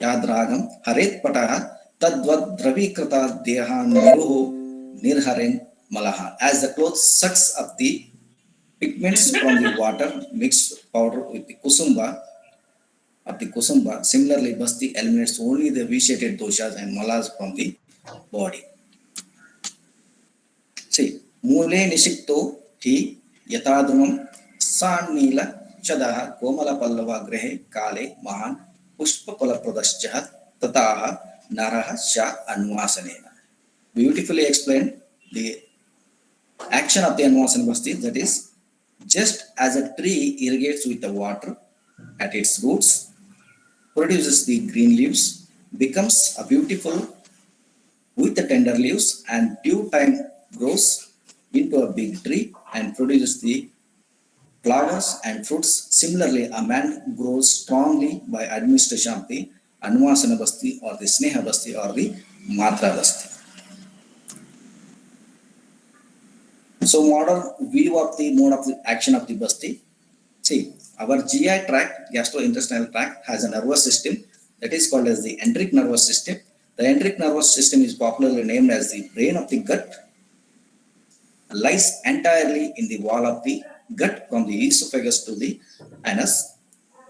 yadragam haret pataha tadvad dravikrata deha niruho nirharen malaha. As the cloth sucks up the pigments from the water mixed powder with the kusumba of the kusumba, similarly basti eliminates only the vitiated doshas and malas from the body. See, mule nishikto hi yatadrumam sanila chadaha komala pallava grahe kale mahan pushpa palapradascha tataha naraha sha anvasanena. Beautifully explained the action of the anvasana basti, that is Just as a tree irrigates with the water at its roots, produces the green leaves, becomes a beautiful with the tender leaves, and due time grows into a big tree and produces the flowers and fruits. Similarly, a man grows strongly by administration of the Anuvasana Basti or the Sneha Basti or the Matra Basti. So modern view of the mode of the action of the Basti. See, our GI tract, gastrointestinal tract, has a nervous system that is called as the enteric nervous system. The enteric nervous system is popularly named as the brain of the gut, lies entirely in the wall of the gut from the esophagus to the anus.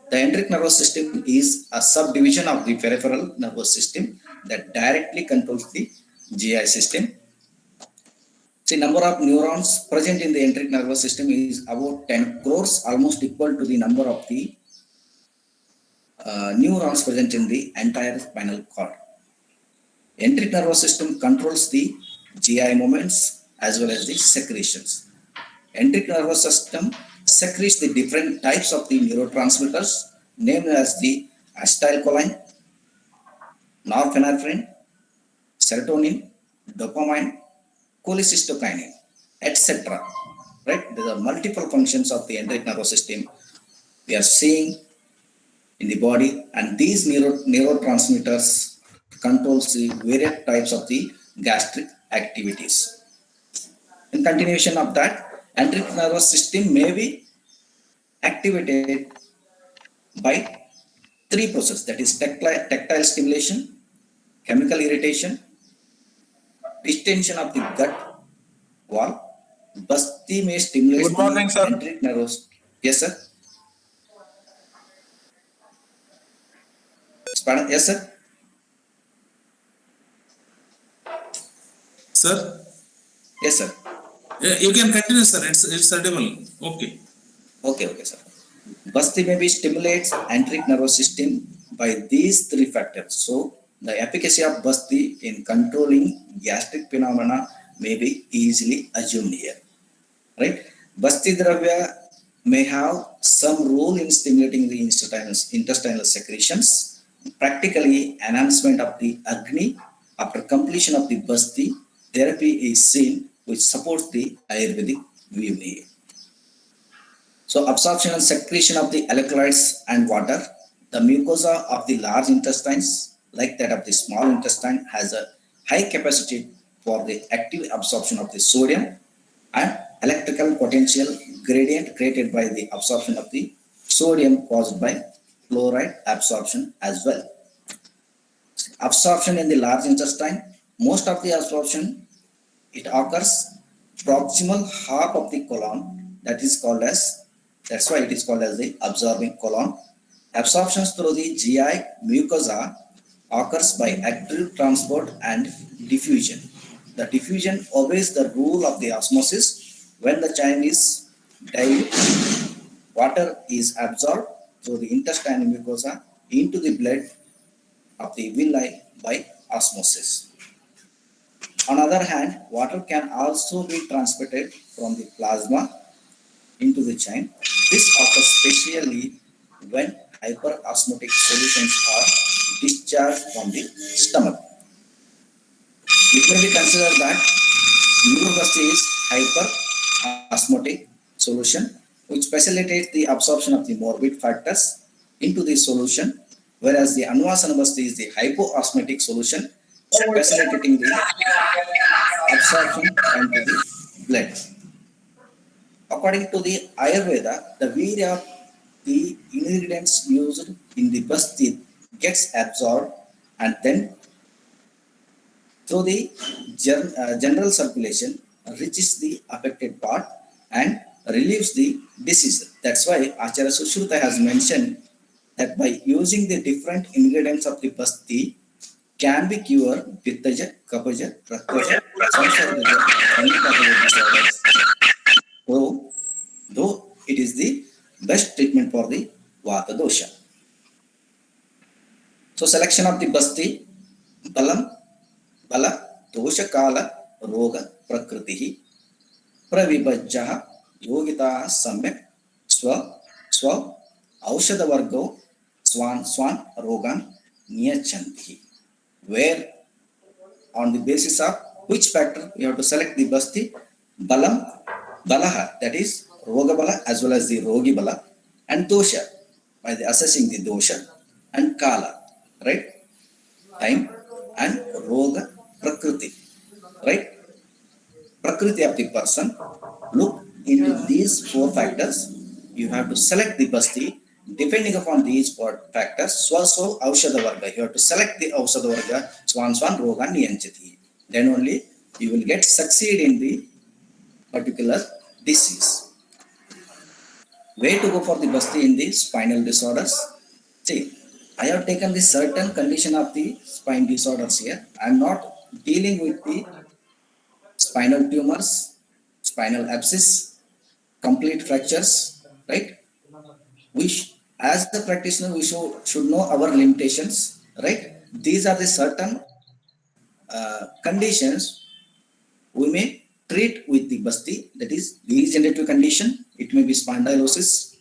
The enteric nervous system is a subdivision of the peripheral nervous system that directly controls the GI system. See, number of neurons present in the enteric nervous system is about 10 crores, almost equal to the number of the neurons present in the entire spinal cord. Enteric nervous system controls the GI movements as well as the secretions. Enteric nervous system secretes the different types of the neurotransmitters named as the acetylcholine, norepinephrine, serotonin, dopamine, cholecystokinin, etc. Right? There are multiple functions of the enteric nervous system we are seeing in the body, and these neurotransmitters controls the various types of the gastric activities. In continuation of that, enteric nervous system may be activated by three processes, that is tactile stimulation, chemical irritation, distension of the gut wall. Basti may stimulate Good morning, the sir. enteric nervous. Yes, sir. Yes, sir. Sir, Yes, sir. you can continue, sir. It's audible. Okay. Okay, sir. Basti maybe stimulates enteric nervous system by these three factors. So the efficacy of Basti in controlling gastric phenomena may be easily assumed here. Right? Basti Dravya may have some role in stimulating the intestinal secretions. Practically, enhancement of the Agni after completion of the Basti therapy is seen, which supports the Ayurvedic view here. So absorption and secretion of the electrolytes and water. The mucosa of the large intestines, like that of the small intestine, has a high capacity for the active absorption of the sodium and electrical potential gradient created by the absorption of the sodium caused by chloride absorption as well. Absorption in the large intestine, most of the absorption, it occurs proximal half of the colon, that's why it is called as the absorbing colon. Absorptions through the GI mucosa occurs by active transport and diffusion. The diffusion obeys the rule of the osmosis. When the chain is dilute, water is absorbed through the intestinal mucosa into the blood of the villi by osmosis. On the other hand, water can also be transported from the plasma into the chain. This occurs especially when hyperosmotic solutions are discharged from the stomach. It may be considered that Neurobasti is hyperosmotic solution, which facilitates the absorption of the morbid factors into the solution, whereas the Anuvasana Basti is the hypoosmotic solution, facilitating the absorption into the blood. According to the Ayurveda, the weight of the ingredients used in the Basti gets absorbed and then through the general circulation reaches the affected part and relieves the disease. That's why Acharya Sushruta has mentioned that by using the different ingredients of the Basti can be cured Pittaja, Kapaja, Raktaja, Samsargaja, and Kapaja disorders. Though it is the best treatment for the Vata dosha. So selection of the Basti, Balam, Bala, Dosha Kala, Roga, Prakritihi, Pravibhajjaha, Yogita सम्यक् स्व स्व औषधवर्गो स्वान् रोगान् नियच्छन्ति. Where on the basis of which factor you have to select the basti, balam, balaha, that is roga bala as well as the rogi bala, and dosha by the assessing the dosha, and kala, right, time, and roga prakriti, right, prakriti of the person. Look into these four factors. You have to select the basti depending upon these four factors. Swaso aushadha varga. You have to select the aushadha varga. Swan roga niyanchati. Then only you will get succeed in the particular disease. Where to go for the basti in the spinal disorders? See, I have taken the certain condition of the spine disorders here. I am not dealing with the spinal tumors, spinal abscess, complete fractures, right? As the practitioner, we should know our limitations, right? These are the certain conditions we may treat with the basti, that is degenerative condition. It may be spondylosis,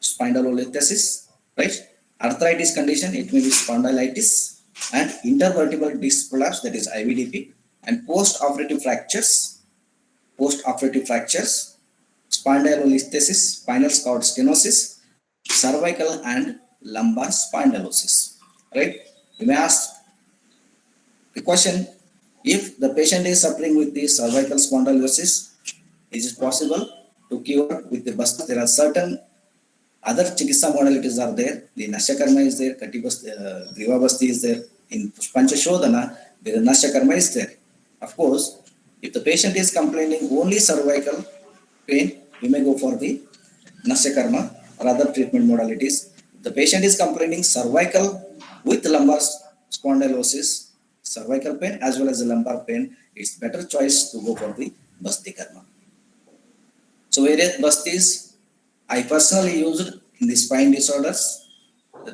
spondylolisthesis, right? Arthritis condition, it may be spondylitis, and intervertebral disc prolapse, that is IVDP, and post-operative fractures, spondylolisthesis, spinal cord stenosis, cervical and lumbar spondylosis, right? You may ask the question, if the patient is suffering with the cervical spondylosis, is it possible to cure with the basti? There are certain other chikitsa modalities are there. The Nashakarma is there, Griva Basti is there. In Panchashodhana, the Nashakarma is there. Of course, if the patient is complaining only cervical pain, you may go for the Nashakarma or other treatment modalities. If the patient is complaining cervical with lumbar spondylosis, cervical pain as well as the lumbar pain, it's better choice to go for the Basti Karma. So various Bastis I personally used in the spine disorders, the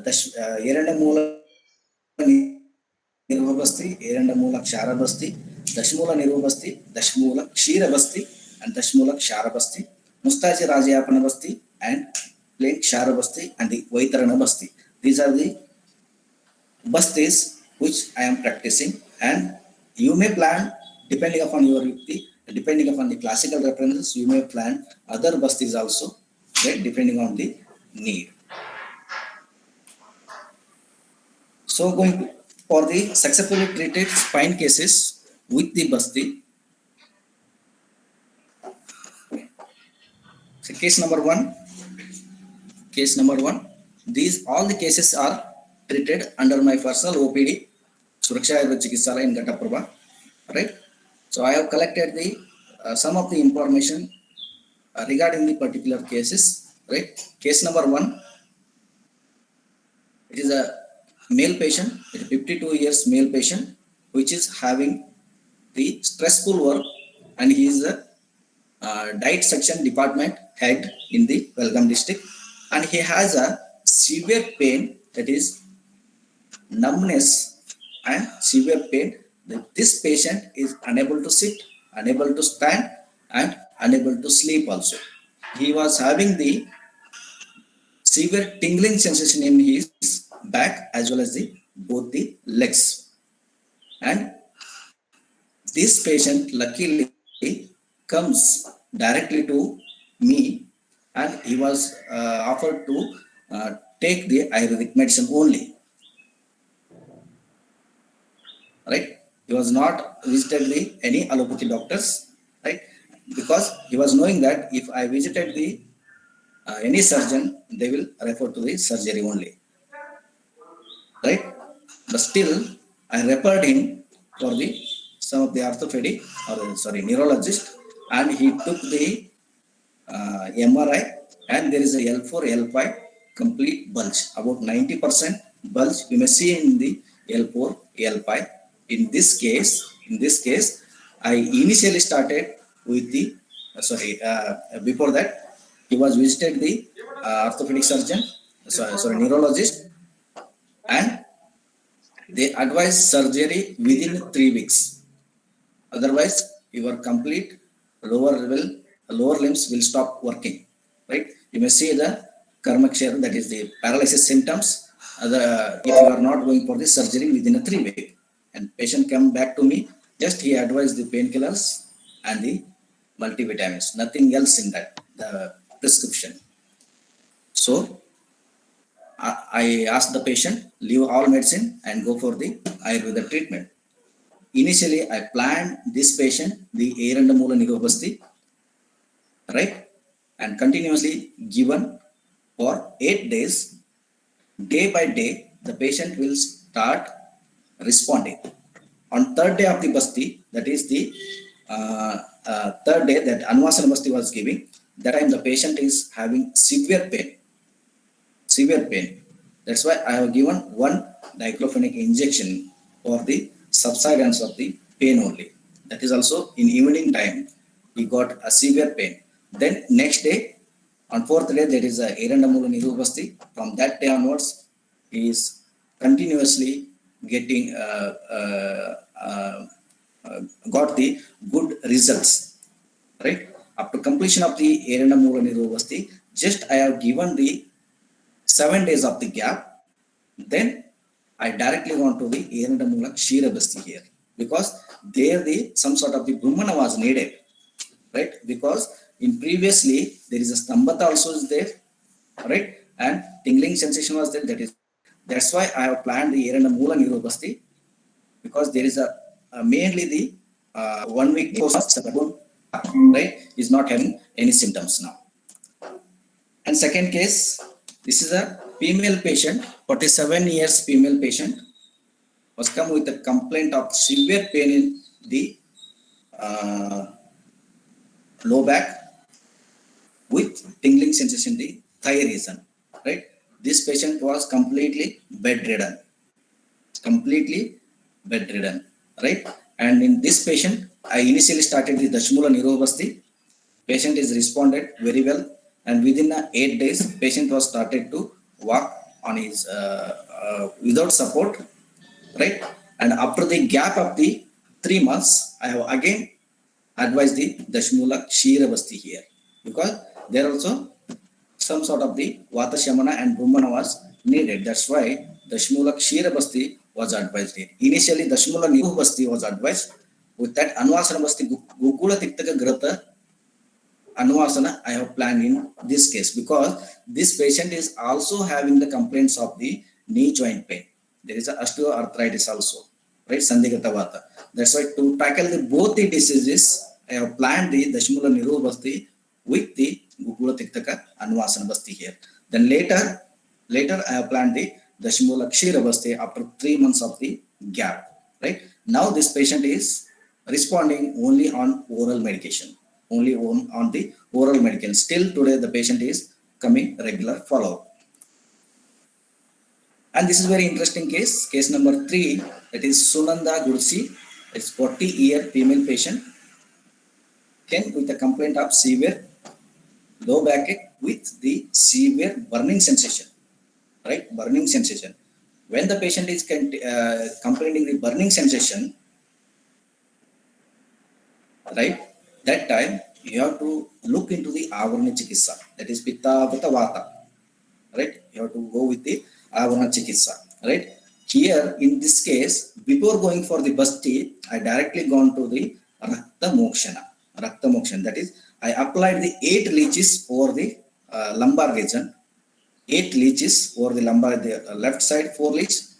Erandamula Nirvabasti, Erandamula Ksharabasti, Dashmula Nirvabasti, Dashmula Kshirabasti, and Dashmula Ksharabasti, Mustachi Rajayapanabasti, and plain Ksharabasti, and the Vaitaranabasti. These are the bastis which I am practicing, and you may plan depending upon your yukti, depending upon the classical references, you may plan other bastis also, right, depending on the need. So going for the successfully treated spine cases with the basti. So case number one. These all the cases are treated under my personal OPD, Suraksha Ayurveda Chikitsalaya in Ghataprabha, right? So I have collected the some of the information regarding the particular cases, right? Case number one, it is a male patient, a 52 years male patient, which is having the stressful work, and he is a diet section department head in the Belgaum district, and he has a severe pain, that is numbness and severe pain. This patient is unable to sit, unable to stand, and unable to sleep also. He was having the severe tingling sensation in his back as well as the both the legs. And this patient luckily comes directly to me, and he was offered to take the Ayurvedic medicine only. Right? He was not visited any allopathy doctors, right? Because he was knowing that if I visited the any surgeon, they will refer to the surgery only, right? But still, I referred him for the some of the orthopedic or neurologist, and he took the MRI, and there is a L4, L5 complete bulge, about 90% bulge you may see in the L4, L5. In this case, I initially started with the before that he was visited the orthopedic surgeon, neurologist, and they advised surgery within 3 weeks. Otherwise, your complete lower level lower limbs will stop working, right? You may see the Karmakshara, that is the paralysis symptoms. If you are not going for the surgery within a 3 week, and patient come back to me, just he advised the painkillers and the multivitamins, nothing else in that, the prescription. So I asked the patient, leave all medicine and go for the Ayurveda treatment. Initially, I planned this patient, the Erandamoola Nirobasti, right? And continuously given for 8 days, day by day, the patient will start responding. On third day of the Basti, that is the third day that Anvasana Basti was giving, that time the patient is having severe pain. Severe pain. That's why I have given one diclofenac injection for the subsidence of the pain only. That is also in evening time, he got a severe pain. Then next day, on fourth day, there is a Erandamoola Nirobasti. From that day onwards, he is continuously getting got the good results, right? After completion of the Erandamoola Nirobasti, just I have given the 7 days of the gap, then I directly gone to the Erandamoola Kshirabasti here, because there some sort of the Brahmana was needed, right? Because in previously there is a Stambhata also is there, right? And tingling sensation was there. That's why I have planned the Erandamoola Nirobasti, because there is mainly the 1 week post, right, is not having any symptoms now. And second case, this is a female patient, 47 years female patient, was come with a complaint of severe pain in the low back with tingling sensation in the thigh region, right? This patient was completely bedridden, right? And in this patient, I initially started the Dashmoola Nirobasti. Patient is responded very well, and within 8 days, patient was started to walk on his without support, right? And after the gap of the 3 months, I have again advised the Dashmoola Kshirabasti here, because there also some sort of the Vata Shamana and Brahmana was needed. That's why Dashmoola Kshirabasti was advised here. Initially, Dashmoola Nirobasti was advised. With that, Anvasana Basti Gukula Tiktaka Grata Anvasana I have planned in this case, because this patient is also having the complaints of the knee joint pain. There is a osteoarthritis also, right? Sandhigata Vata. That's why to tackle both the diseases, I have planned the Dashmoola Nirobasti with the Gukula Tiktaka Anvasana Basti here. Then later I have planned the Dashmoola Kshirabasti after 3 months of the gap, right? Now this patient is responding only on oral medication, only on the oral medication. Still today the patient is coming regular follow-up. And this is very interesting case number 3, that is Sunanda Gursi. It's 40-year female patient, came with a complaint of severe low backache with the severe burning sensation, right? Burning sensation. When the patient is complaining the burning sensation, right, that time you have to look into the Avarana Chikitsa, that is Pitta Vata Vata, right? You have to go with the Avarana Chikitsa, right? Here in this case, before going for the Basti, I directly gone to the Rakta Mokshana. That is, I applied the 8 leeches over the lumbar region, 8 leeches over the lumbar, the left side 4 leeches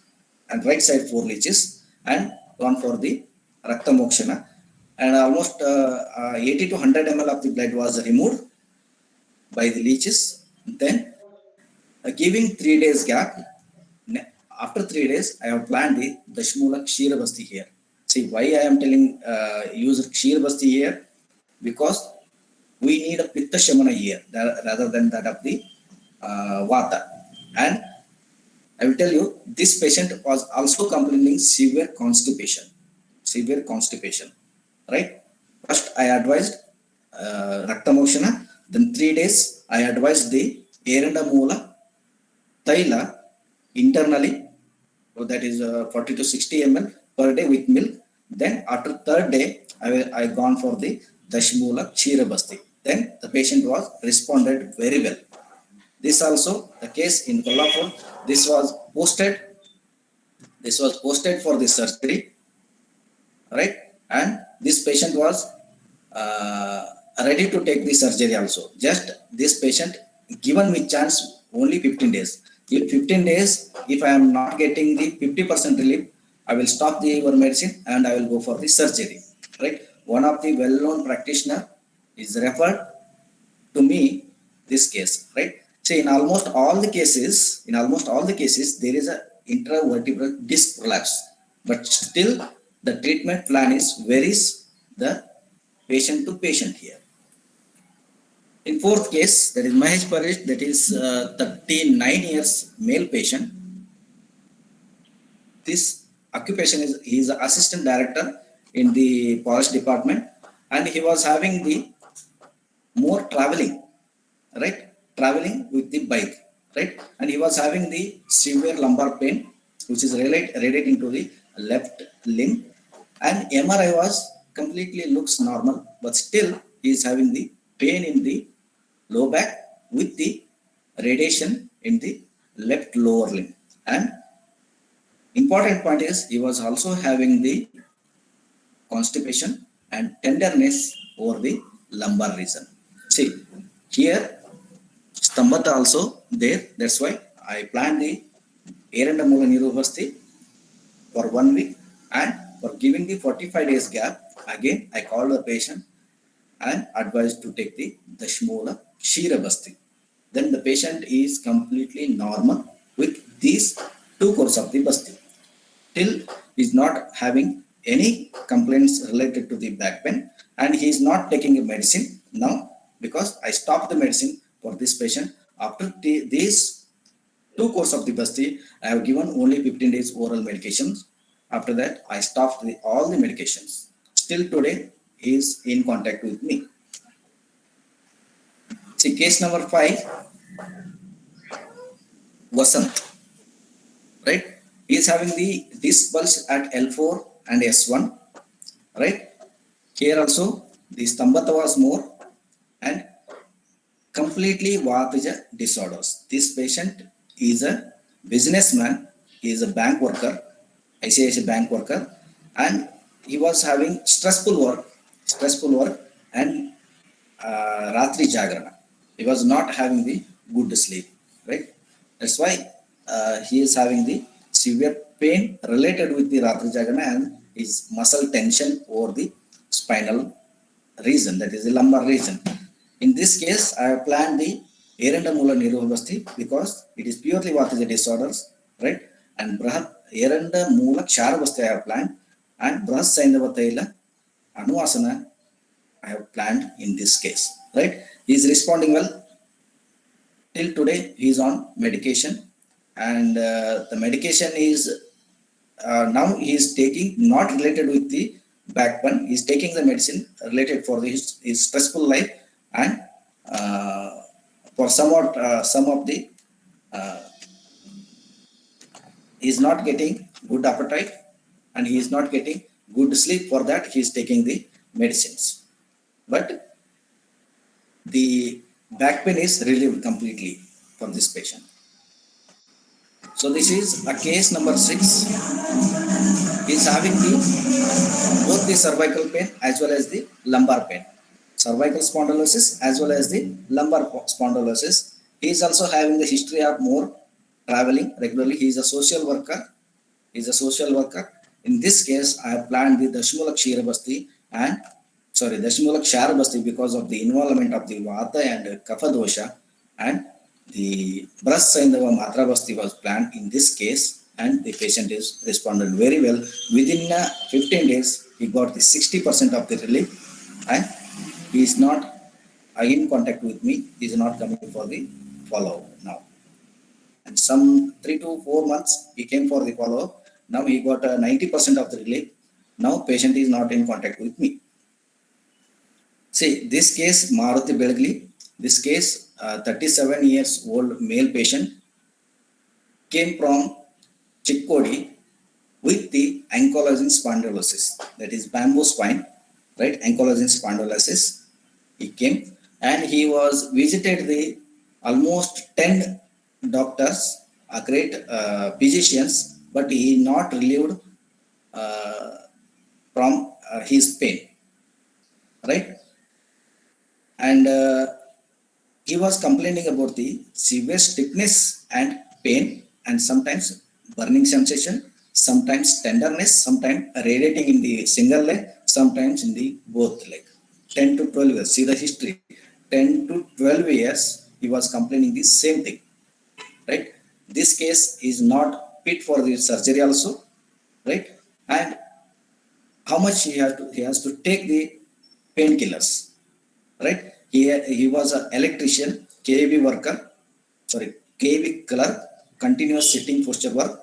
and right side 4 leeches, and gone for the Rakta Mokshana. And almost 80 to 100 ml of the blood was removed by the leeches. Then giving 3 days gap. After 3 days, I have planned the Dashmoola Kshirabasti here. See why I am telling use Kshirabasti here, because we need a Pitta Shamana here rather than that of the Vata. And I will tell you, this patient was also complaining severe constipation, right? First, I advised Rakta Mokshana. Then 3 days, I advised the Erandamoola Taila internally. So that is 40 to 60 ml per day with milk. Then after 3rd day, I gone for the Dashmoola Kshirabasti. then the patient was responded very well. This also the case in Kolhapur. This was posted. This was posted for the surgery, right? And this patient was ready to take the surgery also. Just this patient given me chance only 15 days. If 15 days, if I am not getting the 50% relief, I will stop the your medicine and I will go for the surgery, right? One of the well-known practitioner is referred to me this case, right? See, in almost all the cases, there is a intravertebral disc prolapse, but still the treatment plan is varies the patient to patient here. In fourth case, that is Mahesh Paresh, that is 39 years male patient. This occupation is, he is an assistant director in the polish department, and he was having the more traveling, right? Traveling with the bike, right? And he was having the severe lumbar pain, which is relating to the left limb. And MRI was completely looks normal, but still he is having the pain in the low back with the radiation in the left lower limb. And important point is he was also having the constipation and tenderness over the lumbar region. See, here Stambhata also there. That's why I planned the Erandamoola Nirubasti for 1 week, and for giving the 45 days gap, again I called the patient and advised to take the Dashmoola Kshirabasti. Then the patient is completely normal with these 2 courses of the Basti. Till is not having any complaints related to the back pain, and he is not taking a medicine now because I stopped the medicine for this patient. After these 2 courses of the Basti, I have given only 15 days oral medications. After that, I stopped all the medications. Still today, he is in contact with me. See, case number 5, Vasant, right? He is having the disc bulge at L4 and S1, right? Here also, the Stambhata was more, and completely Vatija disorders. This patient is a businessman, he is a bank worker, ICICI bank worker, and he was having stressful work and Ratri Jagrana. He was not having the good sleep, right? That's why he is having the severe pain related with the Ratri Jagrana and his muscle tension over the spinal region, that is the lumbar region. In this case, I have planned the Erandamoola Nirubasti because it is purely Vatija disorders, right? And Erandamoola Ksharabasti I have planned, and Brahas Saindava Taila Anuvasana I have planned in this case, right? He is responding well. Till today, he is on medication, and the medication is now he is taking not related with the back pain. He is taking the medicine related for his stressful life, and for some of the he is not getting good appetite and he is not getting good sleep. For that, he is taking the medicines, but the back pain is relieved completely for this patient. So this is a case number 6. He is having both the cervical pain as well as the lumbar pain. Cervical spondylosis as well as the lumbar spondylosis. He is also having the history of more traveling regularly. He is a social worker. In this case, I have planned the Dashmoola Kshirabasti and Dashmoola Ksharabasti because of the involvement of the Vata and Kapha dosha, and the Brahas Saindava Matrabasti was planned in this case, and the patient is responded very well. Within 15 days, he got the 60% of the relief, and he is not in contact with me. He is not coming for the follow-up now. And some 3 to 4 months, he came for the follow-up. Now he got 90% of the relief. Now patient is not in contact with me. See, this case, Maruti Belgli, this case, 37 years old male patient came from Chikkodi with the ankylosing spondylosis, that is bamboo spine, right? Ankylosing spondylosis. He came and he was visited the almost 10 doctors, great physicians, but he not relieved uh, from his pain, right? And he was complaining about the severe stiffness and pain, and sometimes burning sensation, sometimes tenderness, sometimes radiating in the single leg, sometimes in the both leg. 10 to 12 years. See the history. 10 to 12 years, he was complaining the same thing, right? This case is not fit for the surgery also, right? And how much he has to take the painkillers, right? He was an electrician, KV worker, sorry, KV clerk, continuous sitting posture work.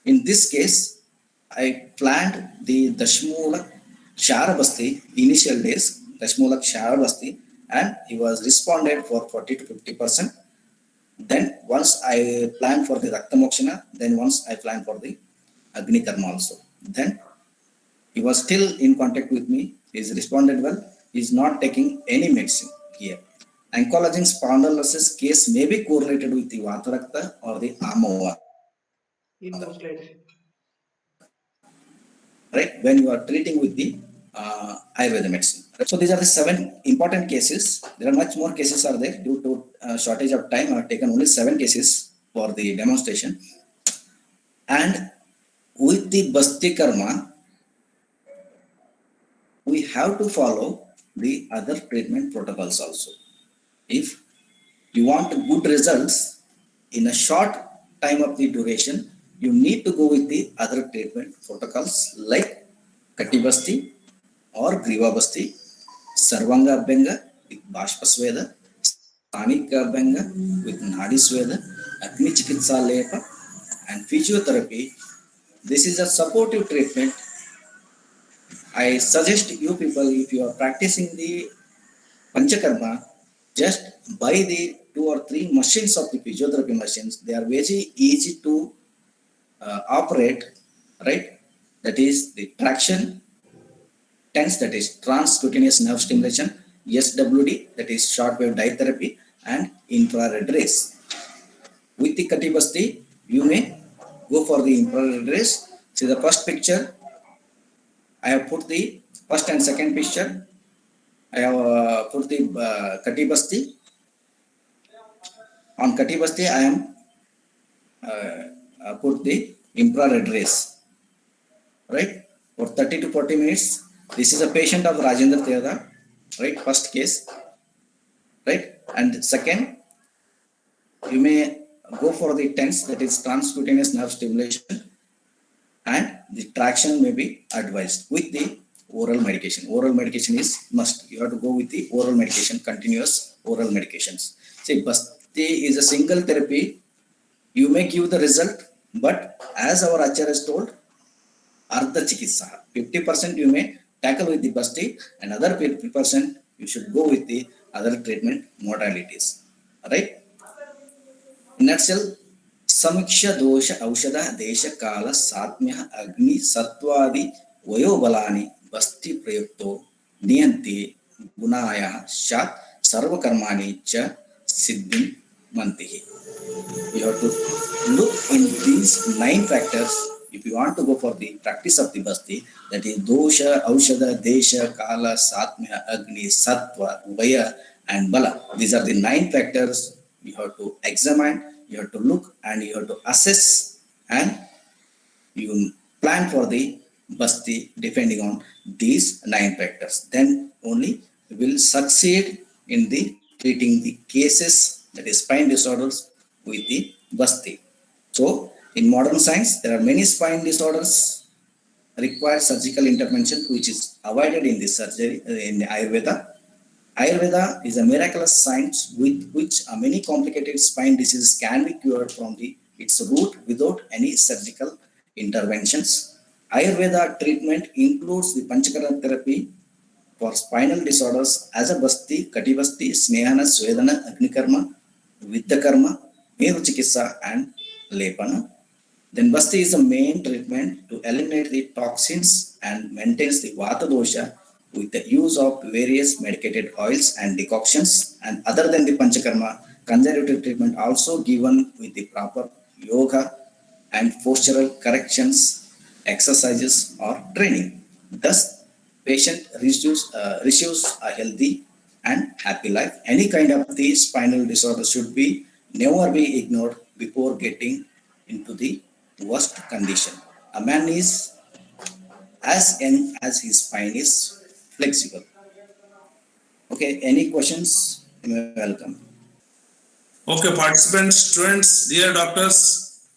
In this case, I planned the Dashmulak Sharabasti initial days, Dashmulak Sharabasti, and he was responded for 40 to 50%. Then once I planned for the Raktamokshana, then once I planned for the Agni Karma also. Then he was still in contact with me. He's responded well. He's not taking any medicine here. Ankylosing spondylosis case may be correlated with the Vatarakta or the Amova, In those slides. right? When you are treating with the Ayurveda medicine. So these are the 7 important cases. There are much more cases are there. Due to shortage of time, I have taken only 7 cases for the demonstration. And with the Basti Karma, we have to follow the other treatment protocols also. If you want good results in a short time of the duration, you need to go with the other treatment protocols like Katibasti or Griva Basti, Sarvanga Abhyanga with Bashpa Sweda, Stanika Abhyanga with Nadi Sweda, Agni Chikitsa Lepa, and physiotherapy. This is a supportive treatment. I suggest you people, if you are practicing the Panchakarma, just buy the 2 or 3 machines of the physiotherapy machines. They are very easy to operate, right? That is the traction, TENS, that is transcutaneous nerve stimulation, SWD, that is short wave dye therapy, and infrared rays. With the Katibasti, you may go for the infrared rays. See the first picture. I have put the first and second picture. I have put the Katibasti. On Katibasti, I am put the infrared rays, right? For 30 to 40 minutes. This is a patient of Rajendra Tirtha, right? First case, right? And second, you may go for the TENS, that is transcutaneous nerve stimulation, and the traction may be advised with the oral medication. Oral medication is must. You have to go with the oral medication, continuous oral medications. See, Basti is a single therapy. You may give the result, but as our Acharya has told, Ardha Chikitsa, 50% you may tackle with the Basti, and other 50% you should go with the other treatment modalities. Right? In nutshell, Samiksha dosha aushada desha kala satmya agni sattwadi vayobalani Basti prayukto niyanti gunaya shat sarva karmani cha siddhim mantihi. You have to look in these 9 factors if you want to go for the practice of the Basti, that is dosha, aushada, desha, kala, satmya, agni, sattva, vaya, and bala. These are the 9 factors you have to examine, you have to look, and you have to assess, and you plan for the Basti depending on these 9 factors. Then only you will succeed in the treating the cases, that is spine disorders, with the Basti. So, in modern science, there are many spine disorders require surgical intervention, which is avoided in the surgery in the Ayurveda. Ayurveda is a miraculous science with which many complicated spine diseases can be cured from its root without any surgical interventions. Ayurveda treatment includes the Panchakarma therapy for spinal disorders as a Basti, Katibasti, Snehana, Swedana, Agnikarma, Vidyakarma, Meru Chikitsa, and Lepana. Then Basti is the main treatment to eliminate the toxins and maintains the Vata dosha with the use of various medicated oils and decoctions, and other than the Panchakarma, conservative treatment also given with the proper yoga and postural corrections, exercises or training. Thus, patient receives a healthy and happy life. Any kind of the spinal disorder should be never be ignored before getting into the worst condition. A man is as young as his spine is flexible. Okay, any questions? You are welcome. Okay, participants, students, dear doctors,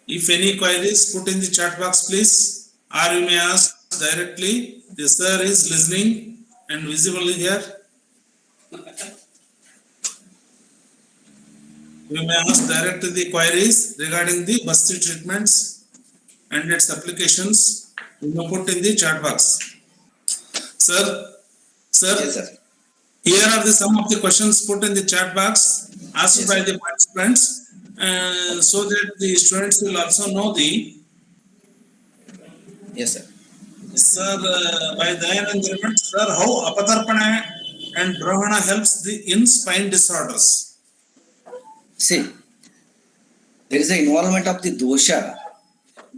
if any queries, put in the chat box, please, or you may ask directly. The sir is listening and visible here. You may ask directly the queries regarding the Basti treatments and its applications. You may put in the chat box. Sir, Yes, sir. here are the some of the questions put in the chat box asked Yes, by sir. the participants, so that the students will also know the Yes, sir. sir by Dayanand Gilbert, sir, how Apatarpana and Dravana helps in spine disorders. See, there is an involvement of the dosha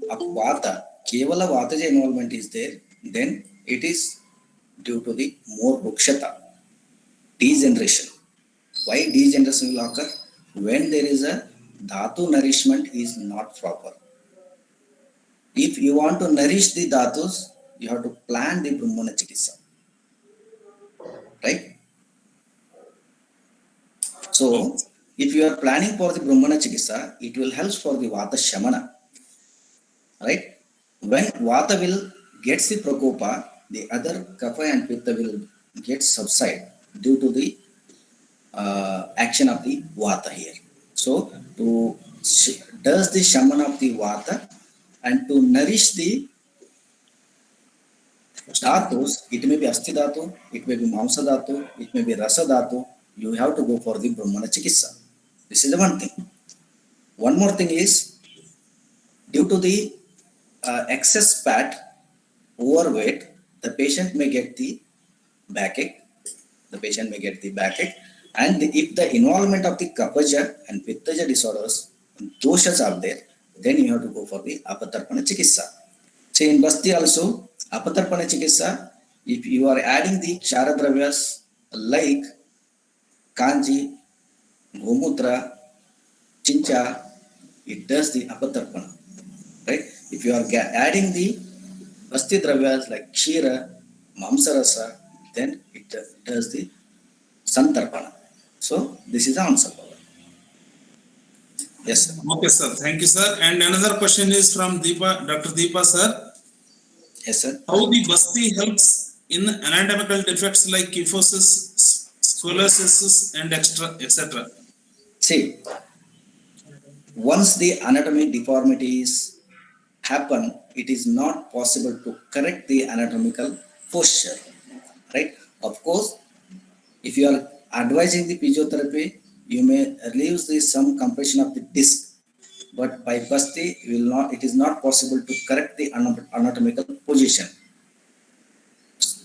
of vata. Kevala vataja involvement is there, then it is due to the more rukshata, degeneration. Why degeneration will occur? When there is a dhatu nourishment is not proper. If you want to nourish the dhatus, you have to plan the Brahmana Chikitsa. Right? So, if you are planning for the Brahmana Chikitsa, it will help for the Vata Shamana. Right? When Vata will gets the Prakopa, the other Kapha and Pitta will get subside due to the action of the Vata here. So, does the Shamana of the Vata and to nourish the dhatus, it may be Asti Dhatu, it may be Mamsa Dhatu, it may be Rasa Dhatu, you have to go for the Brahmana Chikitsa. This is the one thing. One more thing is, due to the excess fat, overweight, the patient may get the backache. The patient may get the backache. And if the involvement of the Kapaja and Pittaja disorders, doshas are there, then you have to go for the Apatarpana Chikitsa. So in Basti also, Apatarpana Chikitsa, if you are adding the Ksaradravyas like Kanji, Gomutra, Chincha, it does the Apatarpana. Right? If you are adding the Basti Dravyas like Kshira, Mamsarasa, then it does the Santarpana. So this is the answer. Yes, sir. Okay, sir. Thank you, sir. And another question is from Deepa, Dr. Deepa, sir. Yes, sir. How the Basti helps in anatomical defects like kyphosis, scoliosis, and etc. See, once the anatomy deformities happen, it is not possible to correct the anatomical posture. Right? Of course, if you are advising the physiotherapy, you may relieve some compression of the disc, but by Basti, it is not possible to correct the anatomical position.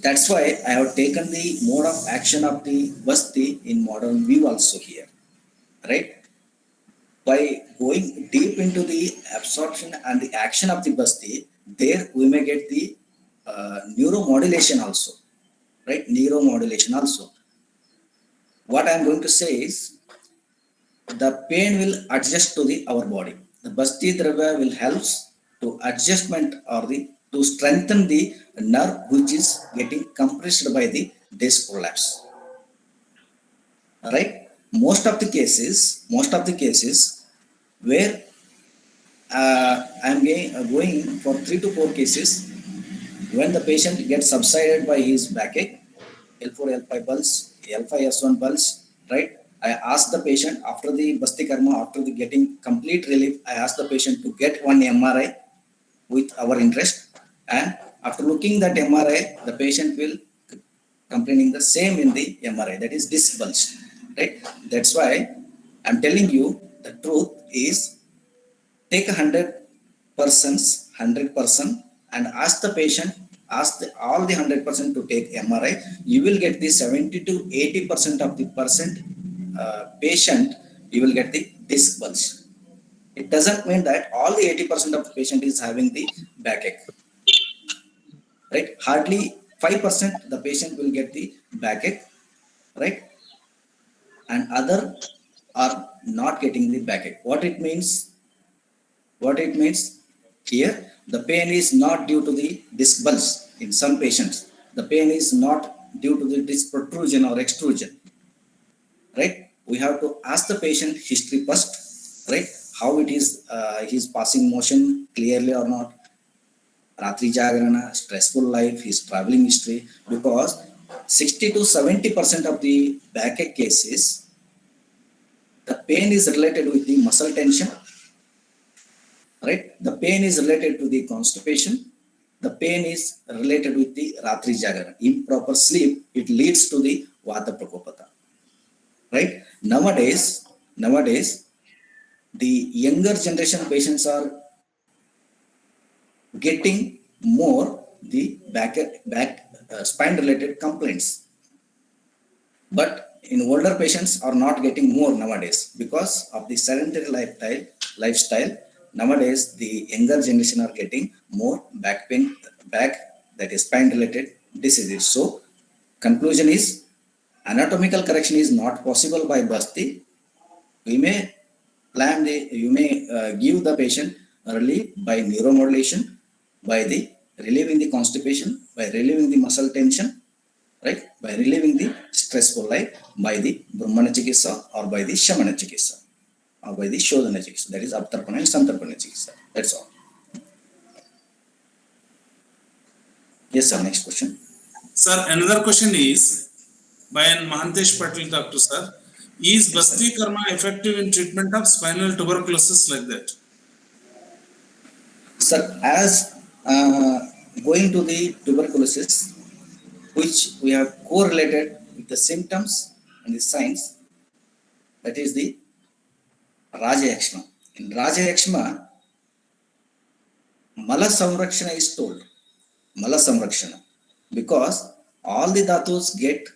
That's why I have taken the mode of action of the Basti in modern view also here. Right? By going deep into the absorption and the action of the Basti, there we may get the neuromodulation also. Right? Neuromodulation also. What I am going to say is, the pain will adjust to our body. The Basti Dravya will help to adjustment or to strengthen the nerve which is getting compressed by the disc prolapse. Right? Most of the cases where I am going for 3 to 4 cases, when the patient gets subsided by his backache, L4, L5 pulse, L5, S1 pulse, right? I ask the patient after the Basti Karma, after the getting complete relief, I ask the patient to get one MRI with our interest. And after looking that MRI, the patient will complaining the same in the MRI, that is disc bulge, right? That's why I'm telling you the truth is, take 100 persons, 100% and ask the patient ask all the 100% to take MRI, you will get the 70 to 80% of the patient, you will get the disc bulge. It doesn't mean that all the 80% of the patient is having the backache, right? Hardly 5% the patient will get the backache, right? And other are not getting the backache. What it means here, the pain is not due to the disc bulge in some patients. The pain is not due to the disc protrusion or extrusion, right? We have to ask the patient history first, right? How it is, his passing motion clearly or not, Ratri Jagrana, stressful life, his traveling history, because 60 to 70% of the backache cases, the pain is related with the muscle tension, right? The pain is related to the constipation. The pain is related with the Ratri Jagrana. Improper sleep, it leads to the Vata Prakopata, right? Nowadays, the younger generation patients are getting more the back spine related complaints, but in older patients are not getting more nowadays because of the sedentary lifestyle. Nowadays the younger generation are getting more back pain, that is spine related diseases. So conclusion is, anatomical correction is not possible by Basti. You may give the patient early by neuromodulation, by the relieving the constipation, by relieving the muscle tension, right? By relieving the stressful life, by the Brahmana Chikitsa or by the Shamana Chikitsa or by the Shodhana Chikitsa, that is Aptarpana and Santarpana Chikitsa. That's all. Yes, sir. Next question. Sir, another question is by Mahantesh Patil, Doctor Sir. Is Basti Karma effective in treatment of spinal tuberculosis like that? Sir, as going to the tuberculosis, which we have correlated with the symptoms and the signs, that is the Raja Yakshma. In Raja Yakshma, Mala Samrakshana is told. Mala Samrakshana. Because all the dhatus get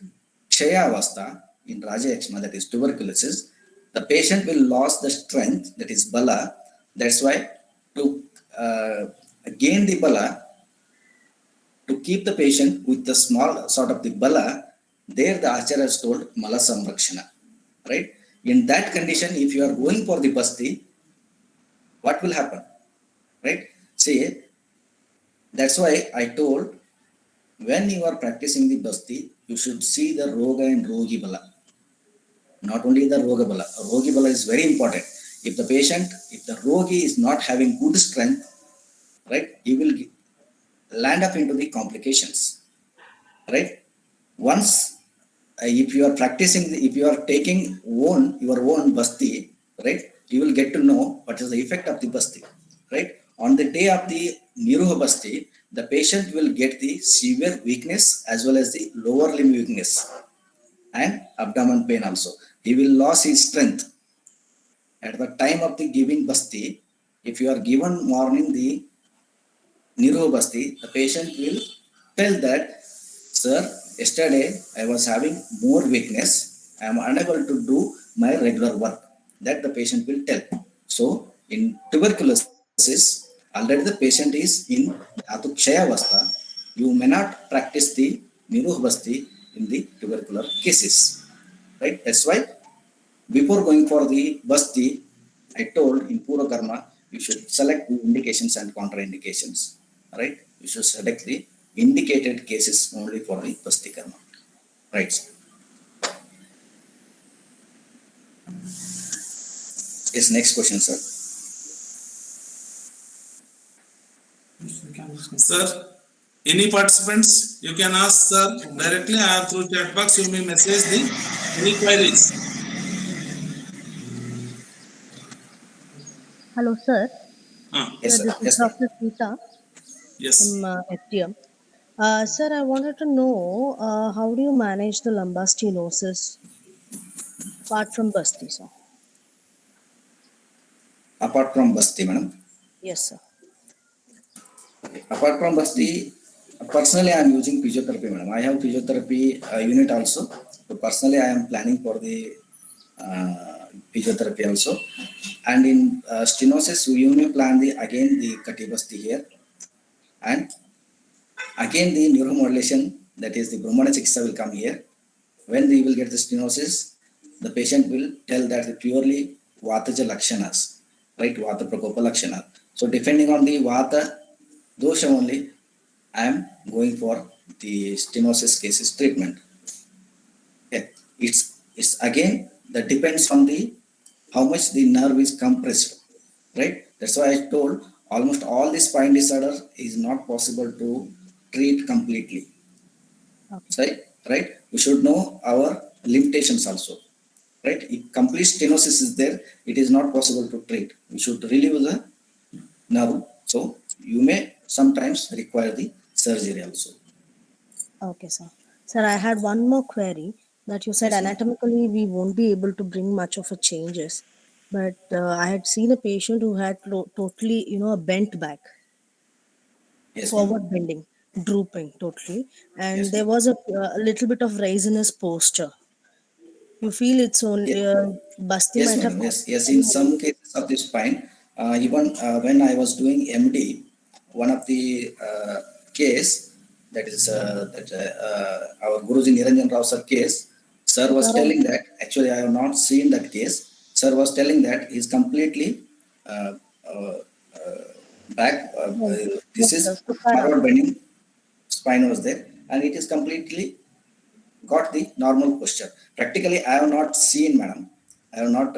Kshaya Avastha in Raja Yakshma, that is tuberculosis, the patient will lose the strength, that is Bala. That's why to gain the Bala, to keep the patient with the small sort of the Bala, there the Acharya has told Mala Samrakshana, right? In that condition, if you are going for the Basti, what will happen, right? See, that's why I told, when you are practicing the Basti, you should see the Roga and Rogi Bala. Not only the Roga Bala. Rogi Bala is very important. If the Rogi is not having good strength, right, he will land up into the complications, right? Once, if you are practicing, if you are taking your own Basti, right, you will get to know what is the effect of the Basti, right? On the day of the Niruha Basti, the patient will get the severe weakness as well as the lower limb weakness and abdomen pain also. He will lose his strength. At the time of the giving Basti, if you are given morning the Niruha Basti, the patient will tell that, sir, yesterday I was having more weakness. I am unable to do my regular work. That the patient will tell. So in tuberculosis, already the patient is in Dhatu Kshaya Avastha. You may not practice the Niruha Basti in the tubercular cases, right? That's why before going for the Basti, I told in Pura Karma, you should select the indications and contraindications, right? You should select the indicated cases only for the Basti Karma, right? Yes, next question, sir. Sir, any participants, you can ask sir directly, or through chat box you may message any queries. Hello, sir. Yes, sir. This is Yes, sir. Dr. Sita Yes. from FTM. Sir, I wanted to know how do you manage the lumbar stenosis apart from Basti, sir? Apart from Basti, madam. Yes, sir. Apart from Basti, Personally, I am using physiotherapy, madam. I have physiotherapy unit also. So personally, I am planning for the physiotherapy also. And in stenosis, we may plan the again the Katibasti here, and again the neuromodulation, that is the Brahmana Chikitsa will come here. When we will get the stenosis, the patient will tell that purely Vataja Lakshanas, right? Vata Prakopa Lakshana. So depending on the Vata dosha only, I am going for the stenosis cases treatment. Okay. It's again that depends on the how much the nerve is compressed, right? That's why I told almost all the spine disorder is not possible to treat completely. Okay. Right? We should know our limitations also. Right? If complete stenosis is there, it is not possible to treat. We should relieve the nerve. So you may sometimes require the surgery also. Okay, sir. Sir, I had one more query that you said Yes, ma'am. anatomically we won't be able to bring much of a changes, but I had seen a patient who had totally, a bent back, Yes, ma'am. forward bending, drooping totally, and Yes, there ma'am. was a little bit of raise in his posture. You feel it's Yes, only Basti yes, might have madam. caused Yes, yes. In some some cases of the spine, even when I was doing MD, one of the case that is our Guruji Niranjan Rao sir case, sir was telling that actually I have not seen that case. Sir was telling that he's completely uh, uh, uh, back. This Yes, sir. is Sukara. forward bending spine was there, and it is completely got the normal posture. Practically, I have not seen, madam. I have not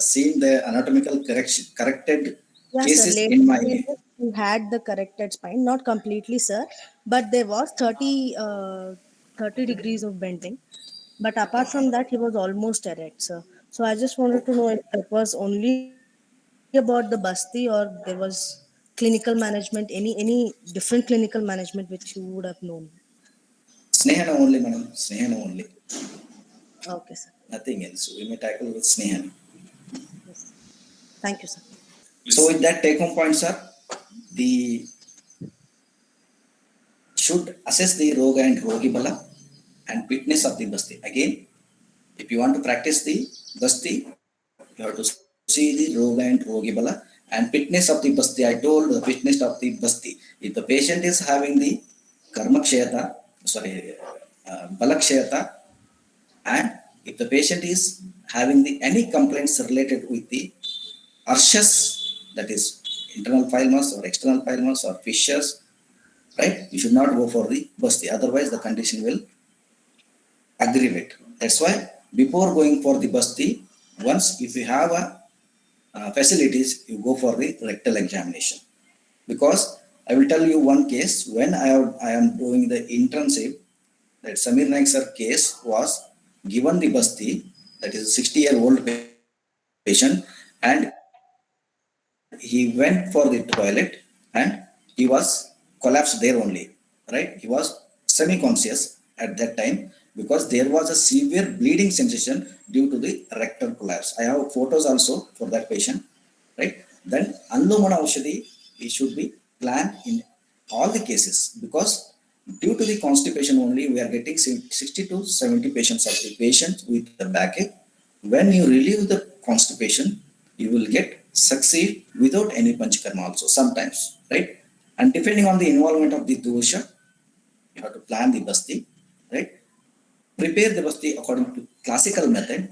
seen the anatomical corrected Yeah, sir. cases Later in my. he had the corrected spine, not completely, sir, but there was 30 degrees of bending. But apart from that, he was almost erect, sir. So I just wanted to know if that was only about the Basti or there was clinical management, any different clinical management which you would have known. Snehana only, madam. Snehana only. Okay, sir. Nothing else. We may tackle with Snehana. Yes. Thank you, sir. So with that take home point, sir, the should assess the Roga and Rogi Bala and fitness of the Basti. Again, if you want to practice the Basti, you have to see the Roga and Rogi Bala and fitness of the Basti. I told the fitness of the Basti. If the patient is having the Karma Kshayata, Balakshayata, and if the patient is having the any complaints related with the arshas, that is internal file mass or external file mass or fissures, right? You should not go for the Basti. Otherwise, the condition will aggravate. That's why before going for the Basti, once if you have a facilities, you go for the rectal examination. Because I will tell you one case when I am doing the internship, that Samir Naik sir case was given the Basti, that is a 60-year-old patient, and he went for the toilet and he was collapsed there only, right? He was semi-conscious at that time because there was a severe bleeding sensation due to the rectal collapse. I have photos also for that patient, right? Then Andumana Aushadhi, it should be planned in all the cases because due to the constipation only, we are getting 60 to 70 patients of the patient with the backache. When you relieve the constipation, you will get succeed without any panchakarma also sometimes, right? And depending on the involvement of the dosha, you have to plan the basti, right? Prepare the basti according to classical method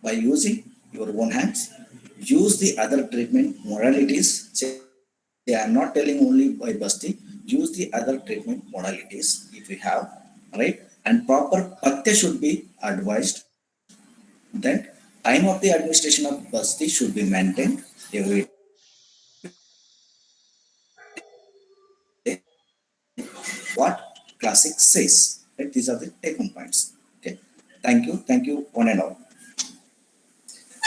by using your own hands. Use the other treatment modalities. Say, I am not telling only by basti. Use the other treatment modalities if you have, right? And proper patya should be advised. Then time of the administration of basti should be maintained every what classic says. Right? These are the take home points. Okay. Thank you. Thank you, one and all.